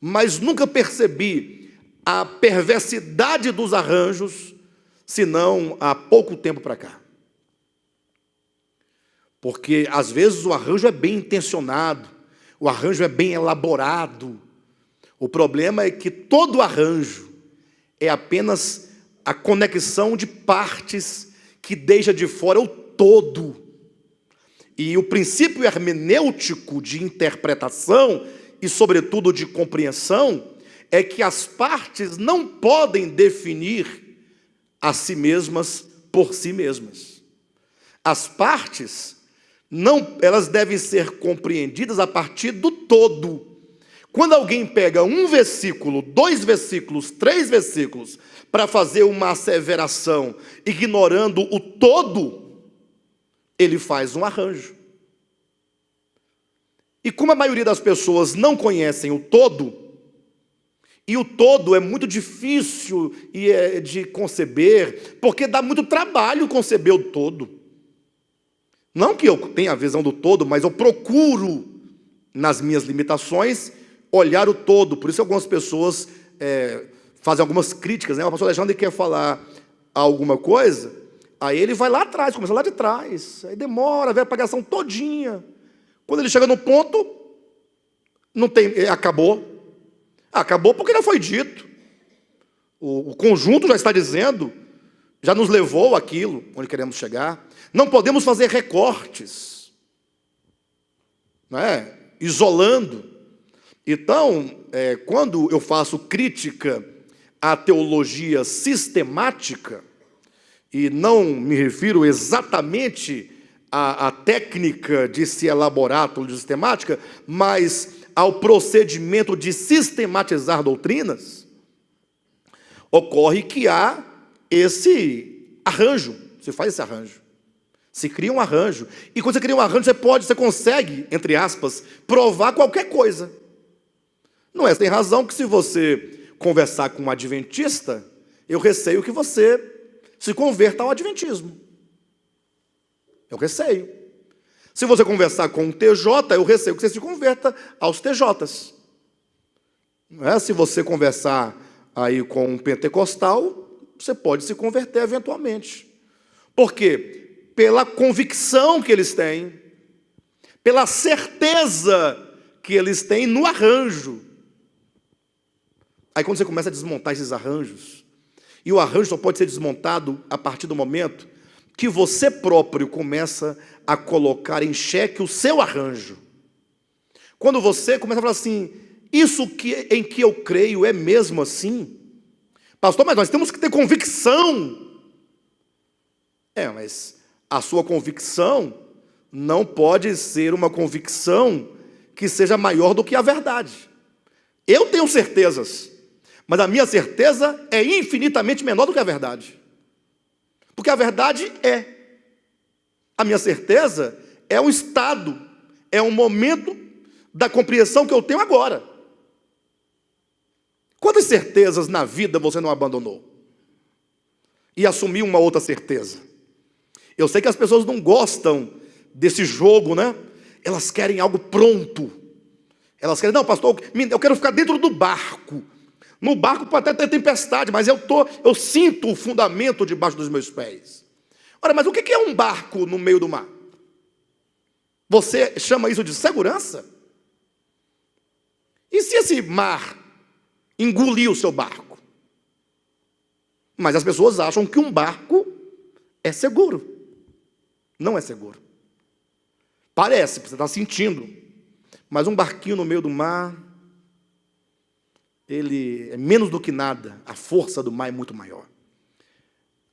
mas nunca percebi a perversidade dos arranjos, senão há pouco tempo para cá. Porque às vezes o arranjo é bem intencionado, o arranjo é bem elaborado. O problema é que todo arranjo é apenas a conexão de partes que deixa de fora o todo. E o princípio hermenêutico de interpretação e, sobretudo, de compreensão é que as partes não podem definir a si mesmas por si mesmas. As partes elas devem ser compreendidas a partir do todo. Quando alguém pega um versículo, 2 versículos, 3 versículos para fazer uma asseveração, ignorando o todo, ele faz um arranjo. E como a maioria das pessoas não conhecem o todo, E o todo é muito difícil de conceber, porque dá muito trabalho conceber o todo. Não que eu tenha a visão do todo, mas eu procuro, nas minhas limitações, olhar o todo. Por isso algumas pessoas fazem algumas críticas, né? O pastor Alexandre quer falar alguma coisa, aí ele vai lá atrás, começa lá de trás, aí demora, vê a pregação todinha. Quando ele chega no ponto, não tem, acabou. Acabou porque já foi dito. O conjunto já está dizendo, já nos levou àquilo onde queremos chegar. Não podemos fazer recortes, né? Isolando. Então, quando eu faço crítica à teologia sistemática, e não me refiro exatamente à técnica de se elaborar a teologia sistemática, mas ao procedimento de sistematizar doutrinas, ocorre que há esse arranjo, você faz esse arranjo, se cria um arranjo, e quando você cria um arranjo, você consegue, entre aspas, provar qualquer coisa. Não é, você tem razão que se você conversar com um adventista, eu receio que você se converta ao adventismo. Eu receio. Se você conversar com um TJ, eu receio que você se converta aos TJs. Não é? Se você conversar aí com um pentecostal, você pode se converter eventualmente. Por quê? Pela convicção que eles têm, pela certeza que eles têm no arranjo. Aí quando você começa a desmontar esses arranjos, e o arranjo só pode ser desmontado a partir do momento que você próprio começa a colocar em xeque o seu arranjo. Quando você começa a falar assim, isso em que eu creio é mesmo assim? Pastor, mas nós temos que ter convicção. Mas a sua convicção não pode ser uma convicção que seja maior do que a verdade. Eu tenho certezas, mas a minha certeza é infinitamente menor do que a verdade. Porque a verdade é. A minha certeza é um estado, é um momento da compreensão que eu tenho agora. Quantas certezas na vida você não abandonou? E assumiu uma outra certeza? Eu sei que as pessoas não gostam desse jogo, né? Elas querem algo pronto. Elas querem, não, pastor, eu quero ficar dentro do barco. No barco pode até ter tempestade, mas eu sinto o fundamento debaixo dos meus pés. Ora, mas o que é um barco no meio do mar? Você chama isso de segurança? E se esse mar engolir o seu barco? Mas as pessoas acham que um barco é seguro. Não é seguro. Parece, você está sentindo. Mas um barquinho no meio do mar, ele é menos do que nada. A força do mar é muito maior.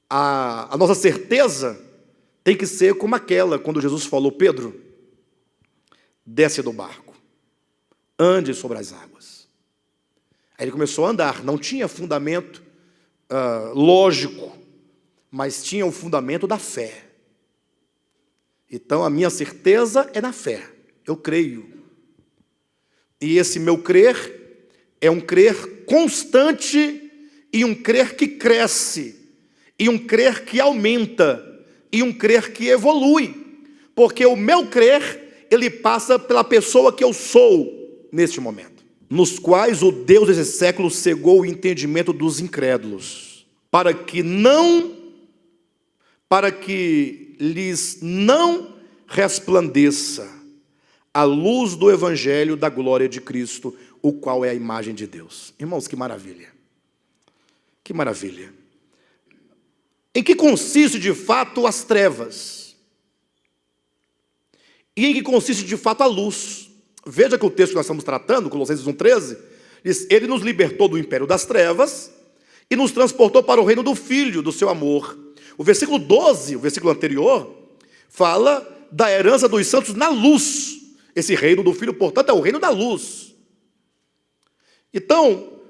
A nossa certeza tem que ser como aquela, quando Jesus falou, Pedro, desce do barco, ande sobre as águas. Aí ele começou a andar, não tinha fundamento lógico, mas tinha o fundamento da fé. Então a minha certeza é na fé, eu creio. E esse meu crer é um crer constante e um crer que cresce, e um crer que aumenta, e um crer que evolui, porque o meu crer, ele passa pela pessoa que eu sou neste momento, nos quais o Deus desse século cegou o entendimento dos incrédulos, para que lhes não resplandeça a luz do evangelho da glória de Cristo, o qual é a imagem de Deus. Irmãos, que maravilha. Que maravilha. Em que consiste de fato as trevas? E em que consiste de fato a luz? Veja que o texto que nós estamos tratando, Colossenses 1,13, diz, ele nos libertou do império das trevas e nos transportou para o reino do Filho, do seu amor. O versículo 12, o versículo anterior, fala da herança dos santos na luz. Esse reino do Filho, portanto, é o reino da luz. Então,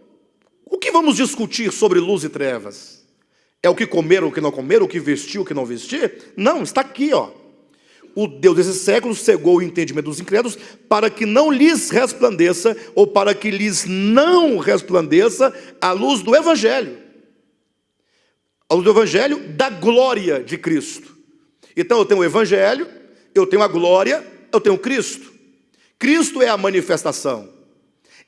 o que vamos discutir sobre luz e trevas? É o que comer ou o que não comer, o que vestir ou o que não vestir? Não, está aqui, ó. o Deus desse século cegou o entendimento dos incrédulos para que não lhes resplandeça, ou para que lhes não resplandeça a luz do Evangelho. A luz do Evangelho da glória de Cristo. Então eu tenho o Evangelho, eu tenho a glória, eu tenho Cristo. Cristo é a manifestação.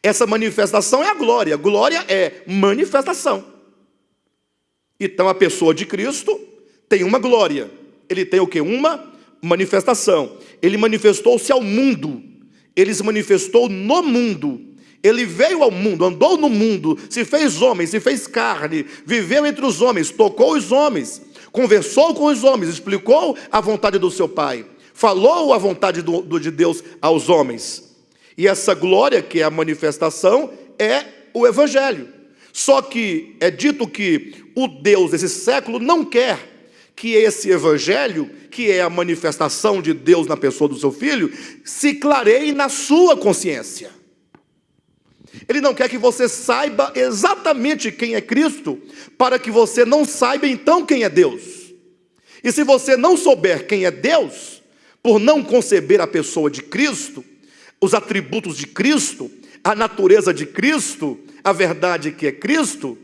Essa manifestação é a glória. Glória é manifestação. Então a pessoa de Cristo tem uma glória. Ele tem o quê? Uma manifestação. Ele manifestou-se ao mundo. Ele se manifestou no mundo. Ele veio ao mundo, andou no mundo, se fez homem, se fez carne, viveu entre os homens, tocou os homens, conversou com os homens, explicou a vontade do seu Pai, falou a vontade de Deus aos homens. E essa glória, que é a manifestação, é o Evangelho. Só que é dito que o Deus desse século não quer que esse Evangelho, que é a manifestação de Deus na pessoa do seu Filho, se clareie na sua consciência. Ele não quer que você saiba exatamente quem é Cristo, para que você não saiba então quem é Deus. E se você não souber quem é Deus, por não conceber a pessoa de Cristo, os atributos de Cristo, a natureza de Cristo, a verdade que é Cristo,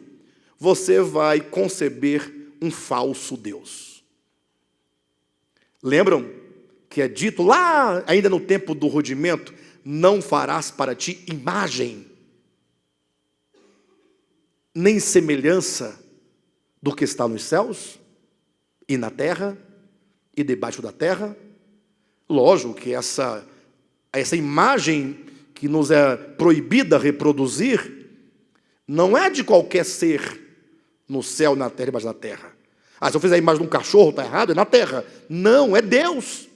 você vai conceber um falso Deus. Lembram que é dito lá, ainda no tempo do rudimento, não farás para ti imagem, nem semelhança do que está nos céus, e na terra, e debaixo da terra. Lógico que essa imagem que nos é proibida reproduzir, não é de qualquer ser no céu, na terra e debaixo da terra. Se eu fizer a imagem de um cachorro, está errado, é na terra. Não, é Deus,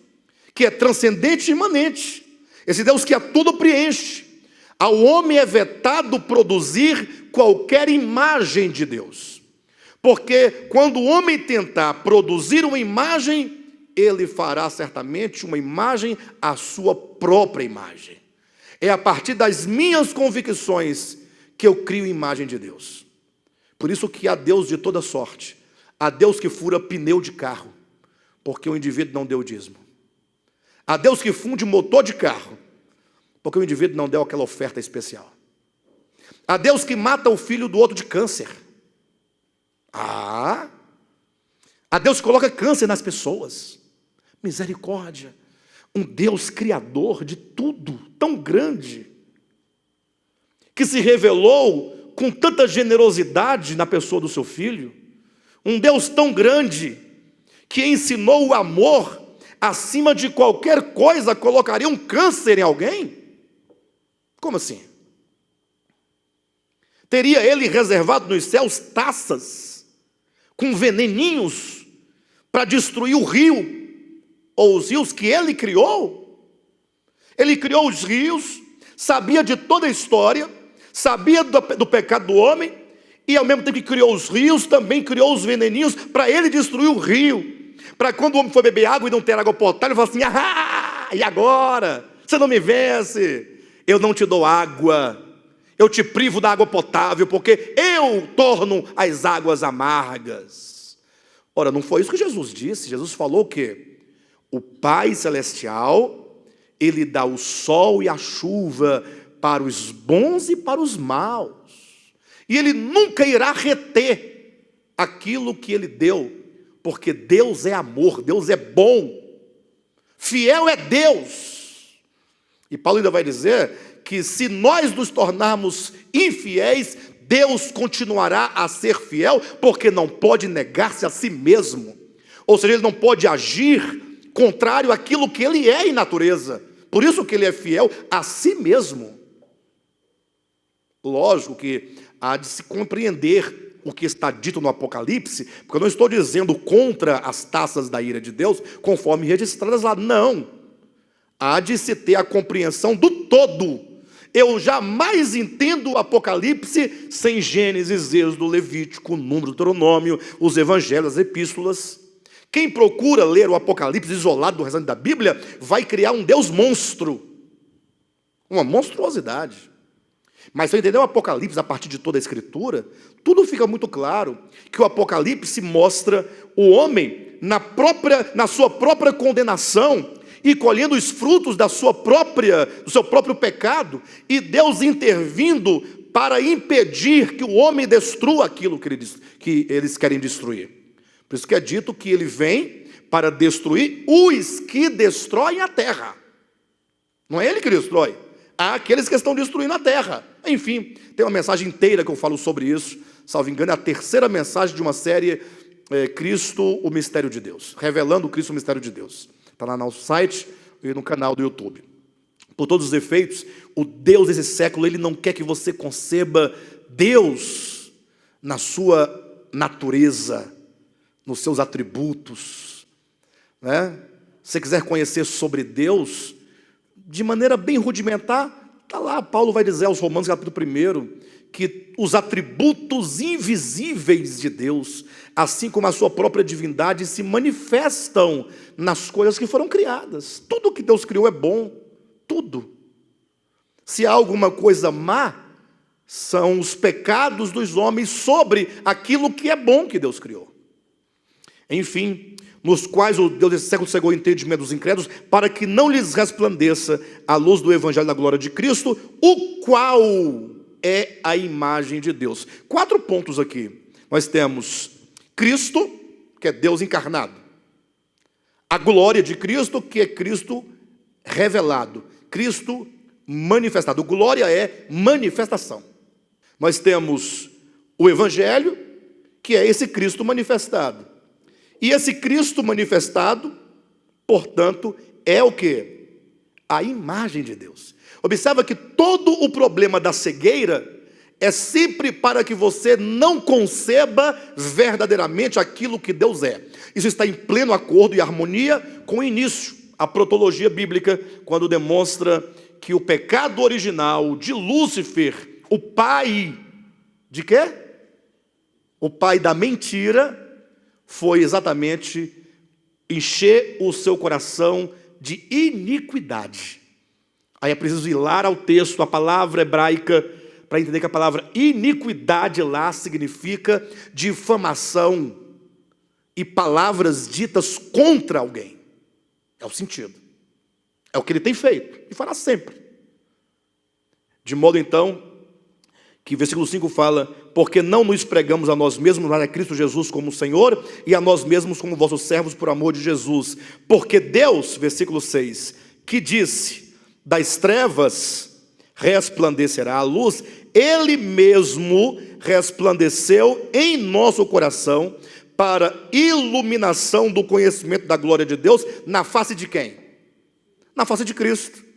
que é transcendente e imanente. Esse Deus que a tudo preenche. Ao homem é vetado produzir qualquer imagem de Deus. Porque quando o homem tentar produzir uma imagem, ele fará certamente uma imagem à sua própria imagem. É a partir das minhas convicções que eu crio imagem de Deus. Por isso que há Deus de toda sorte. Há Deus que fura pneu de carro, porque o indivíduo não deu o dízimo. Há Deus que funde motor de carro, porque o indivíduo não deu aquela oferta especial. Há Deus que mata o filho do outro de câncer. Há Deus que coloca câncer nas pessoas. Misericórdia. Um Deus criador de tudo, tão grande, que se revelou com tanta generosidade na pessoa do seu filho. Um Deus tão grande, que ensinou o amor, acima de qualquer coisa, colocaria um câncer em alguém? Como assim? Teria ele reservado nos céus taças com veneninhos para destruir o rio, ou os rios que ele criou? Ele criou os rios, sabia de toda a história, sabia do pecado do homem, e ao mesmo tempo que criou os rios, também criou os veneninhos para ele destruir o rio. Para quando o homem for beber água e não ter água potável, ele fala assim: e agora? Você não me vence? Eu não te dou água, eu te privo da água potável, porque eu torno as águas amargas. Ora, não foi isso que Jesus disse. Jesus falou que o Pai Celestial, Ele dá o sol e a chuva para os bons e para os maus. E Ele nunca irá reter aquilo que Ele deu, porque Deus é amor, Deus é bom, fiel é Deus. E Paulo ainda vai dizer que se nós nos tornarmos infiéis, Deus continuará a ser fiel, porque não pode negar-se a si mesmo. Ou seja, Ele não pode agir contrário àquilo que Ele é em natureza. Por isso que Ele é fiel a si mesmo. Lógico que há de se compreender o que está dito no Apocalipse, porque eu não estou dizendo contra as taças da ira de Deus, conforme registradas lá, não. Há de se ter a compreensão do todo. Eu jamais entendo o Apocalipse sem Gênesis, Êxodo, Levítico, Número, Deuteronômio, os Evangelhos, as Epístolas. Quem procura ler o Apocalipse isolado do restante da Bíblia, vai criar um Deus monstro, uma monstruosidade. Mas se eu entender o Apocalipse a partir de toda a Escritura, tudo fica muito claro, que o Apocalipse mostra o homem na sua própria condenação, e colhendo os frutos do seu próprio pecado, e Deus intervindo para impedir que o homem destrua aquilo que eles querem destruir. Por isso que é dito que ele vem para destruir os que destroem a terra. Não é ele que destrói, há aqueles que estão destruindo a terra. Enfim, tem uma mensagem inteira que eu falo sobre isso, salvo engano, é a terceira mensagem de uma série, Cristo, o Mistério de Deus, revelando Cristo, o Mistério de Deus. Está lá no nosso site e no canal do YouTube. Por todos os efeitos, o Deus desse século, ele não quer que você conceba Deus na sua natureza, nos seus atributos, né? Se você quiser conhecer sobre Deus, de maneira bem rudimentar, está lá, Paulo vai dizer aos Romanos, capítulo 1, que os atributos invisíveis de Deus, assim como a sua própria divindade, se manifestam nas coisas que foram criadas. Tudo que Deus criou é bom, tudo. Se há alguma coisa má, são os pecados dos homens sobre aquilo que é bom que Deus criou. Enfim, nos quais o Deus desse século cegou o entendimento dos incrédulos, para que não lhes resplandeça a luz do evangelho da glória de Cristo, o qual é a imagem de Deus. 4 pontos aqui. Nós temos Cristo, que é Deus encarnado. A glória de Cristo, que é Cristo revelado. Cristo manifestado. Glória é manifestação. Nós temos o evangelho, que é esse Cristo manifestado. E esse Cristo manifestado, portanto, é o quê? A imagem de Deus. Observa que todo o problema da cegueira é sempre para que você não conceba verdadeiramente aquilo que Deus é. Isso está em pleno acordo e harmonia com o início, a protologia bíblica, quando demonstra que o pecado original de Lúcifer, o pai de quê? O pai da mentira, foi exatamente encher o seu coração de iniquidade. Aí é preciso ir lá ao texto, a palavra hebraica, para entender que a palavra iniquidade lá significa difamação e palavras ditas contra alguém. É o sentido. É o que ele tem feito e fará sempre. De modo então, que o versículo 5 fala: porque não nos pregamos a nós mesmos, mas a Cristo Jesus como Senhor, e a nós mesmos como vossos servos por amor de Jesus. Porque Deus, versículo 6, que disse, das trevas resplandecerá a luz, Ele mesmo resplandeceu em nosso coração, para iluminação do conhecimento da glória de Deus, na face de quem? Na face de Cristo.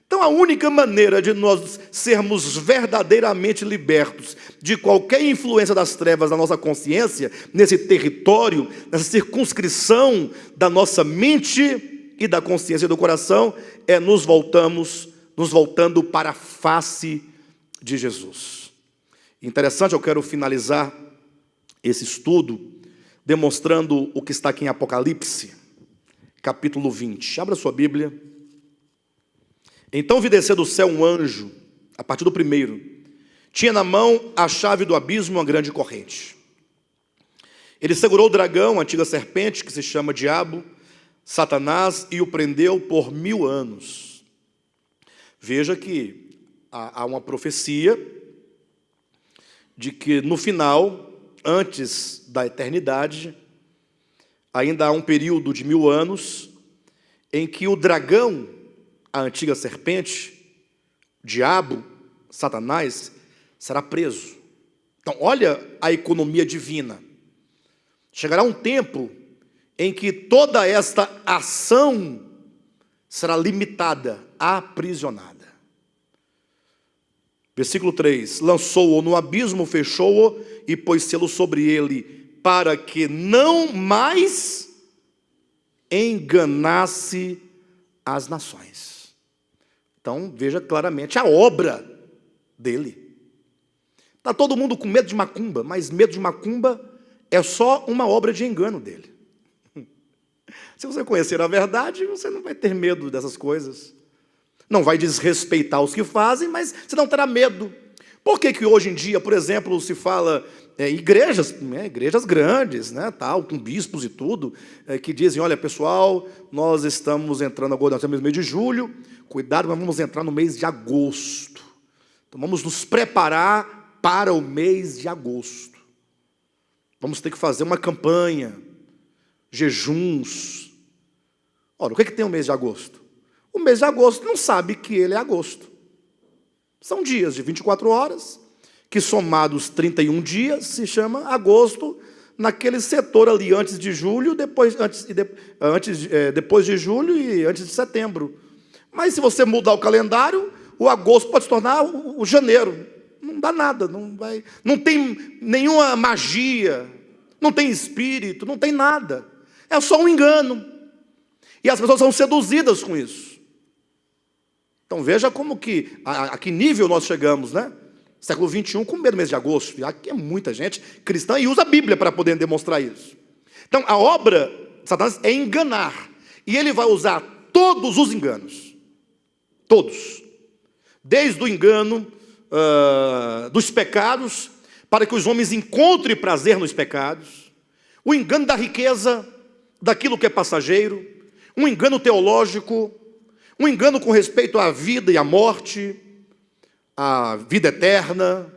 Então a única maneira de nós sermos verdadeiramente libertos de qualquer influência das trevas na nossa consciência, nesse território, nessa circunscrição da nossa mente e da consciência do coração, é nos voltando para a face de Jesus. Interessante, eu quero finalizar esse estudo demonstrando o que está aqui em Apocalipse, capítulo 20. Abra sua Bíblia. Então vi descer do céu um anjo, a partir do 1, tinha na mão a chave do abismo e uma grande corrente. Ele segurou o dragão, a antiga serpente, que se chama Diabo, Satanás, e o prendeu por 1000 anos. Veja que há uma profecia de que no final, antes da eternidade, ainda há um período de 1000 anos, em que o dragão, a antiga serpente, diabo, Satanás, será preso. Então, olha a economia divina. Chegará um tempo em que toda esta ação será limitada, aprisionada. Versículo 3: lançou-o no abismo, fechou-o e pôs selo sobre ele, para que não mais enganasse as nações. Então, veja claramente a obra dele. Está todo mundo com medo de macumba, mas medo de macumba é só uma obra de engano dele. Se você conhecer a verdade, você não vai ter medo dessas coisas. Não vai desrespeitar os que fazem, mas você não terá medo, Por que que hoje em dia, por exemplo, se fala igrejas, igrejas grandes, tal, com bispos e tudo, que dizem, olha pessoal, nós estamos entrando agora, nós estamos no mês de julho, cuidado, nós vamos entrar no mês de agosto. Então vamos nos preparar para o mês de agosto. Vamos ter que fazer uma campanha, jejuns. Ora, o que tem o mês de agosto? O mês de agosto não sabe que ele é agosto. São dias de 24 horas, que somados 31 dias, se chama agosto, naquele setor ali antes de julho, depois de julho e antes de setembro. Mas se você mudar o calendário, o agosto pode se tornar o janeiro. Não dá nada, não tem nenhuma magia, não tem espírito, não tem nada. É só um engano. E as pessoas são seduzidas com isso. Então veja como que, a que nível nós chegamos, Século XXI, com medo do mês de agosto. Aqui é muita gente cristã e usa a Bíblia para poder demonstrar isso. Então a obra de Satanás é enganar. E ele vai usar todos os enganos. Todos. Desde o engano dos pecados, para que os homens encontrem prazer nos pecados. O engano da riqueza, daquilo que é passageiro. Um engano teológico. Um engano com respeito à vida e à morte, à vida eterna,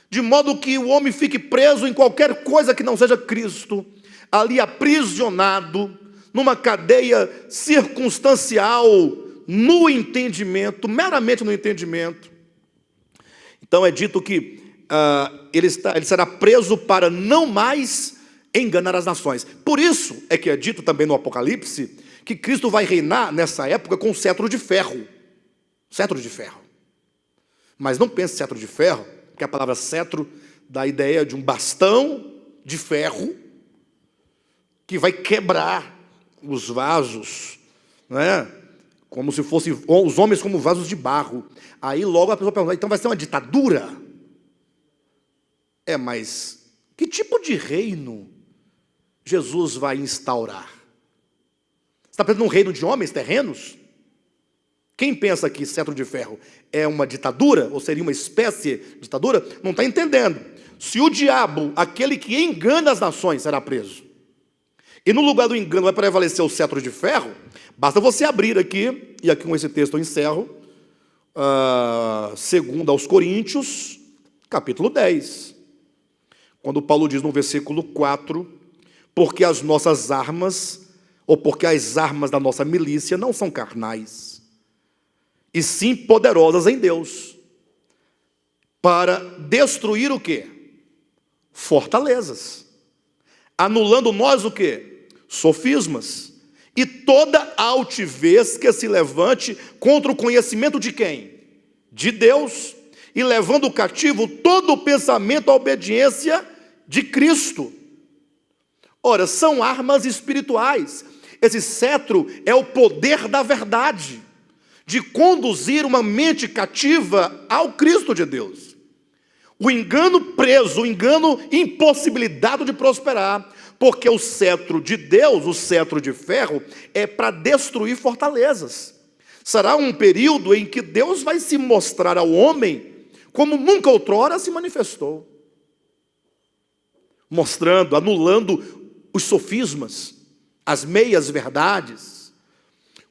de modo que o homem fique preso em qualquer coisa que não seja Cristo, ali aprisionado, numa cadeia circunstancial, no entendimento, meramente no entendimento. Então é dito que ele será preso para não mais enganar as nações. Por isso é que é dito também no Apocalipse, que Cristo vai reinar nessa época com cetro de ferro. Cetro de ferro. Mas não pense cetro de ferro, porque a palavra cetro dá a ideia de um bastão de ferro que vai quebrar os vasos, como se fossem os homens como vasos de barro. Aí logo a pessoa pergunta, então vai ser uma ditadura? Mas que tipo de reino Jesus vai instaurar? Você está pensando num reino de homens terrenos? Quem pensa que cetro de ferro é uma ditadura, ou seria uma espécie de ditadura, não está entendendo. Se o diabo, aquele que engana as nações, será preso, e no lugar do engano vai prevalecer o cetro de ferro, basta você abrir aqui, e aqui com esse texto eu encerro, 2 aos Coríntios, capítulo 10, quando Paulo diz no versículo 4, porque as nossas armas, ou porque as armas da nossa milícia não são carnais, e sim poderosas em Deus, para destruir o quê? Fortalezas, anulando nós o quê? Sofismas, e toda altivez que se levante contra o conhecimento de quem? De Deus, e levando cativo todo o pensamento à obediência de Cristo. Ora, são armas espirituais. Esse cetro é o poder da verdade, de conduzir uma mente cativa ao Cristo de Deus. O engano preso, o engano impossibilitado de prosperar, porque o cetro de Deus, o cetro de ferro, é para destruir fortalezas. Será um período em que Deus vai se mostrar ao homem como nunca outrora se manifestou, mostrando, anulando os sofismas, as meias verdades,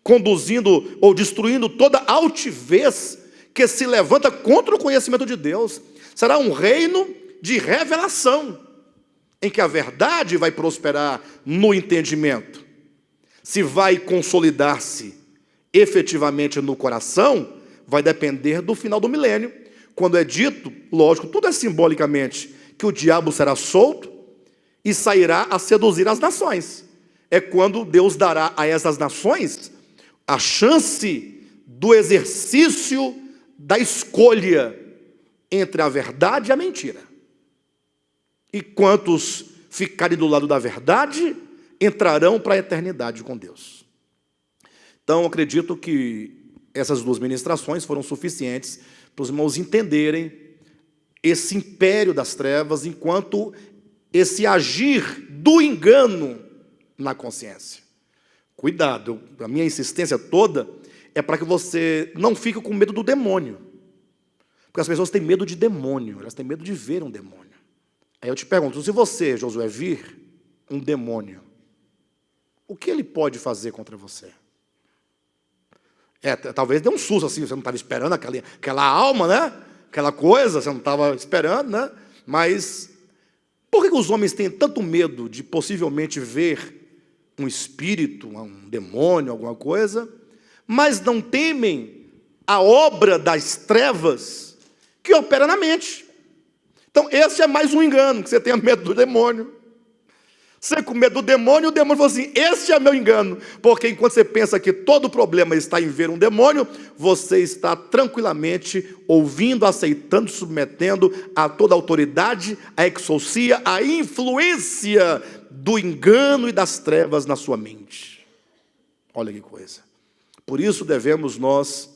conduzindo ou destruindo toda altivez que se levanta contra o conhecimento de Deus. Será um reino de revelação, em que a verdade vai prosperar no entendimento. Se vai consolidar-se efetivamente no coração, vai depender do final do milênio, quando é dito, lógico, tudo é simbolicamente, que o diabo será solto e sairá a seduzir as nações. É quando Deus dará a essas nações a chance do exercício da escolha entre a verdade e a mentira. E quantos ficarem do lado da verdade, entrarão para a eternidade com Deus. Então, acredito que essas 2 ministrações foram suficientes para os irmãos entenderem esse império das trevas, enquanto esse agir do engano na consciência. Cuidado, a minha insistência toda é para que você não fique com medo do demônio. Porque as pessoas têm medo de demônio, elas têm medo de ver um demônio. Aí eu te pergunto, se você, Josué, vir um demônio, o que ele pode fazer contra você? Talvez dê um susto assim, você não estava esperando aquela alma, né? Aquela coisa, você não estava esperando, né? Mas por que os homens têm tanto medo de possivelmente ver um espírito, um demônio, alguma coisa, mas não temem a obra das trevas que opera na mente? Então, esse é mais um engano, que você tenha medo do demônio. Você com medo do demônio, o demônio falou assim, esse é meu engano. Porque enquanto você pensa que todo o problema está em ver um demônio, você está tranquilamente ouvindo, aceitando, submetendo a toda a autoridade, a exousia, a influência do engano e das trevas na sua mente. Olha que coisa. Por isso devemos nós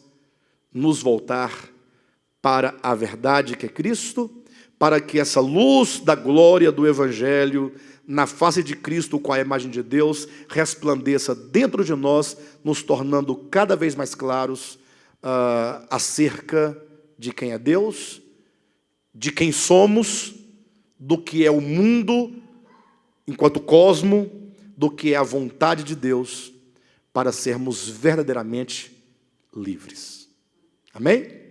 nos voltar para a verdade que é Cristo, para que essa luz da glória do Evangelho, na face de Cristo, com a imagem de Deus, resplandeça dentro de nós, nos tornando cada vez mais claros acerca de quem é Deus, de quem somos, do que é o mundo, enquanto cosmo, do que é a vontade de Deus, para sermos verdadeiramente livres. Amém?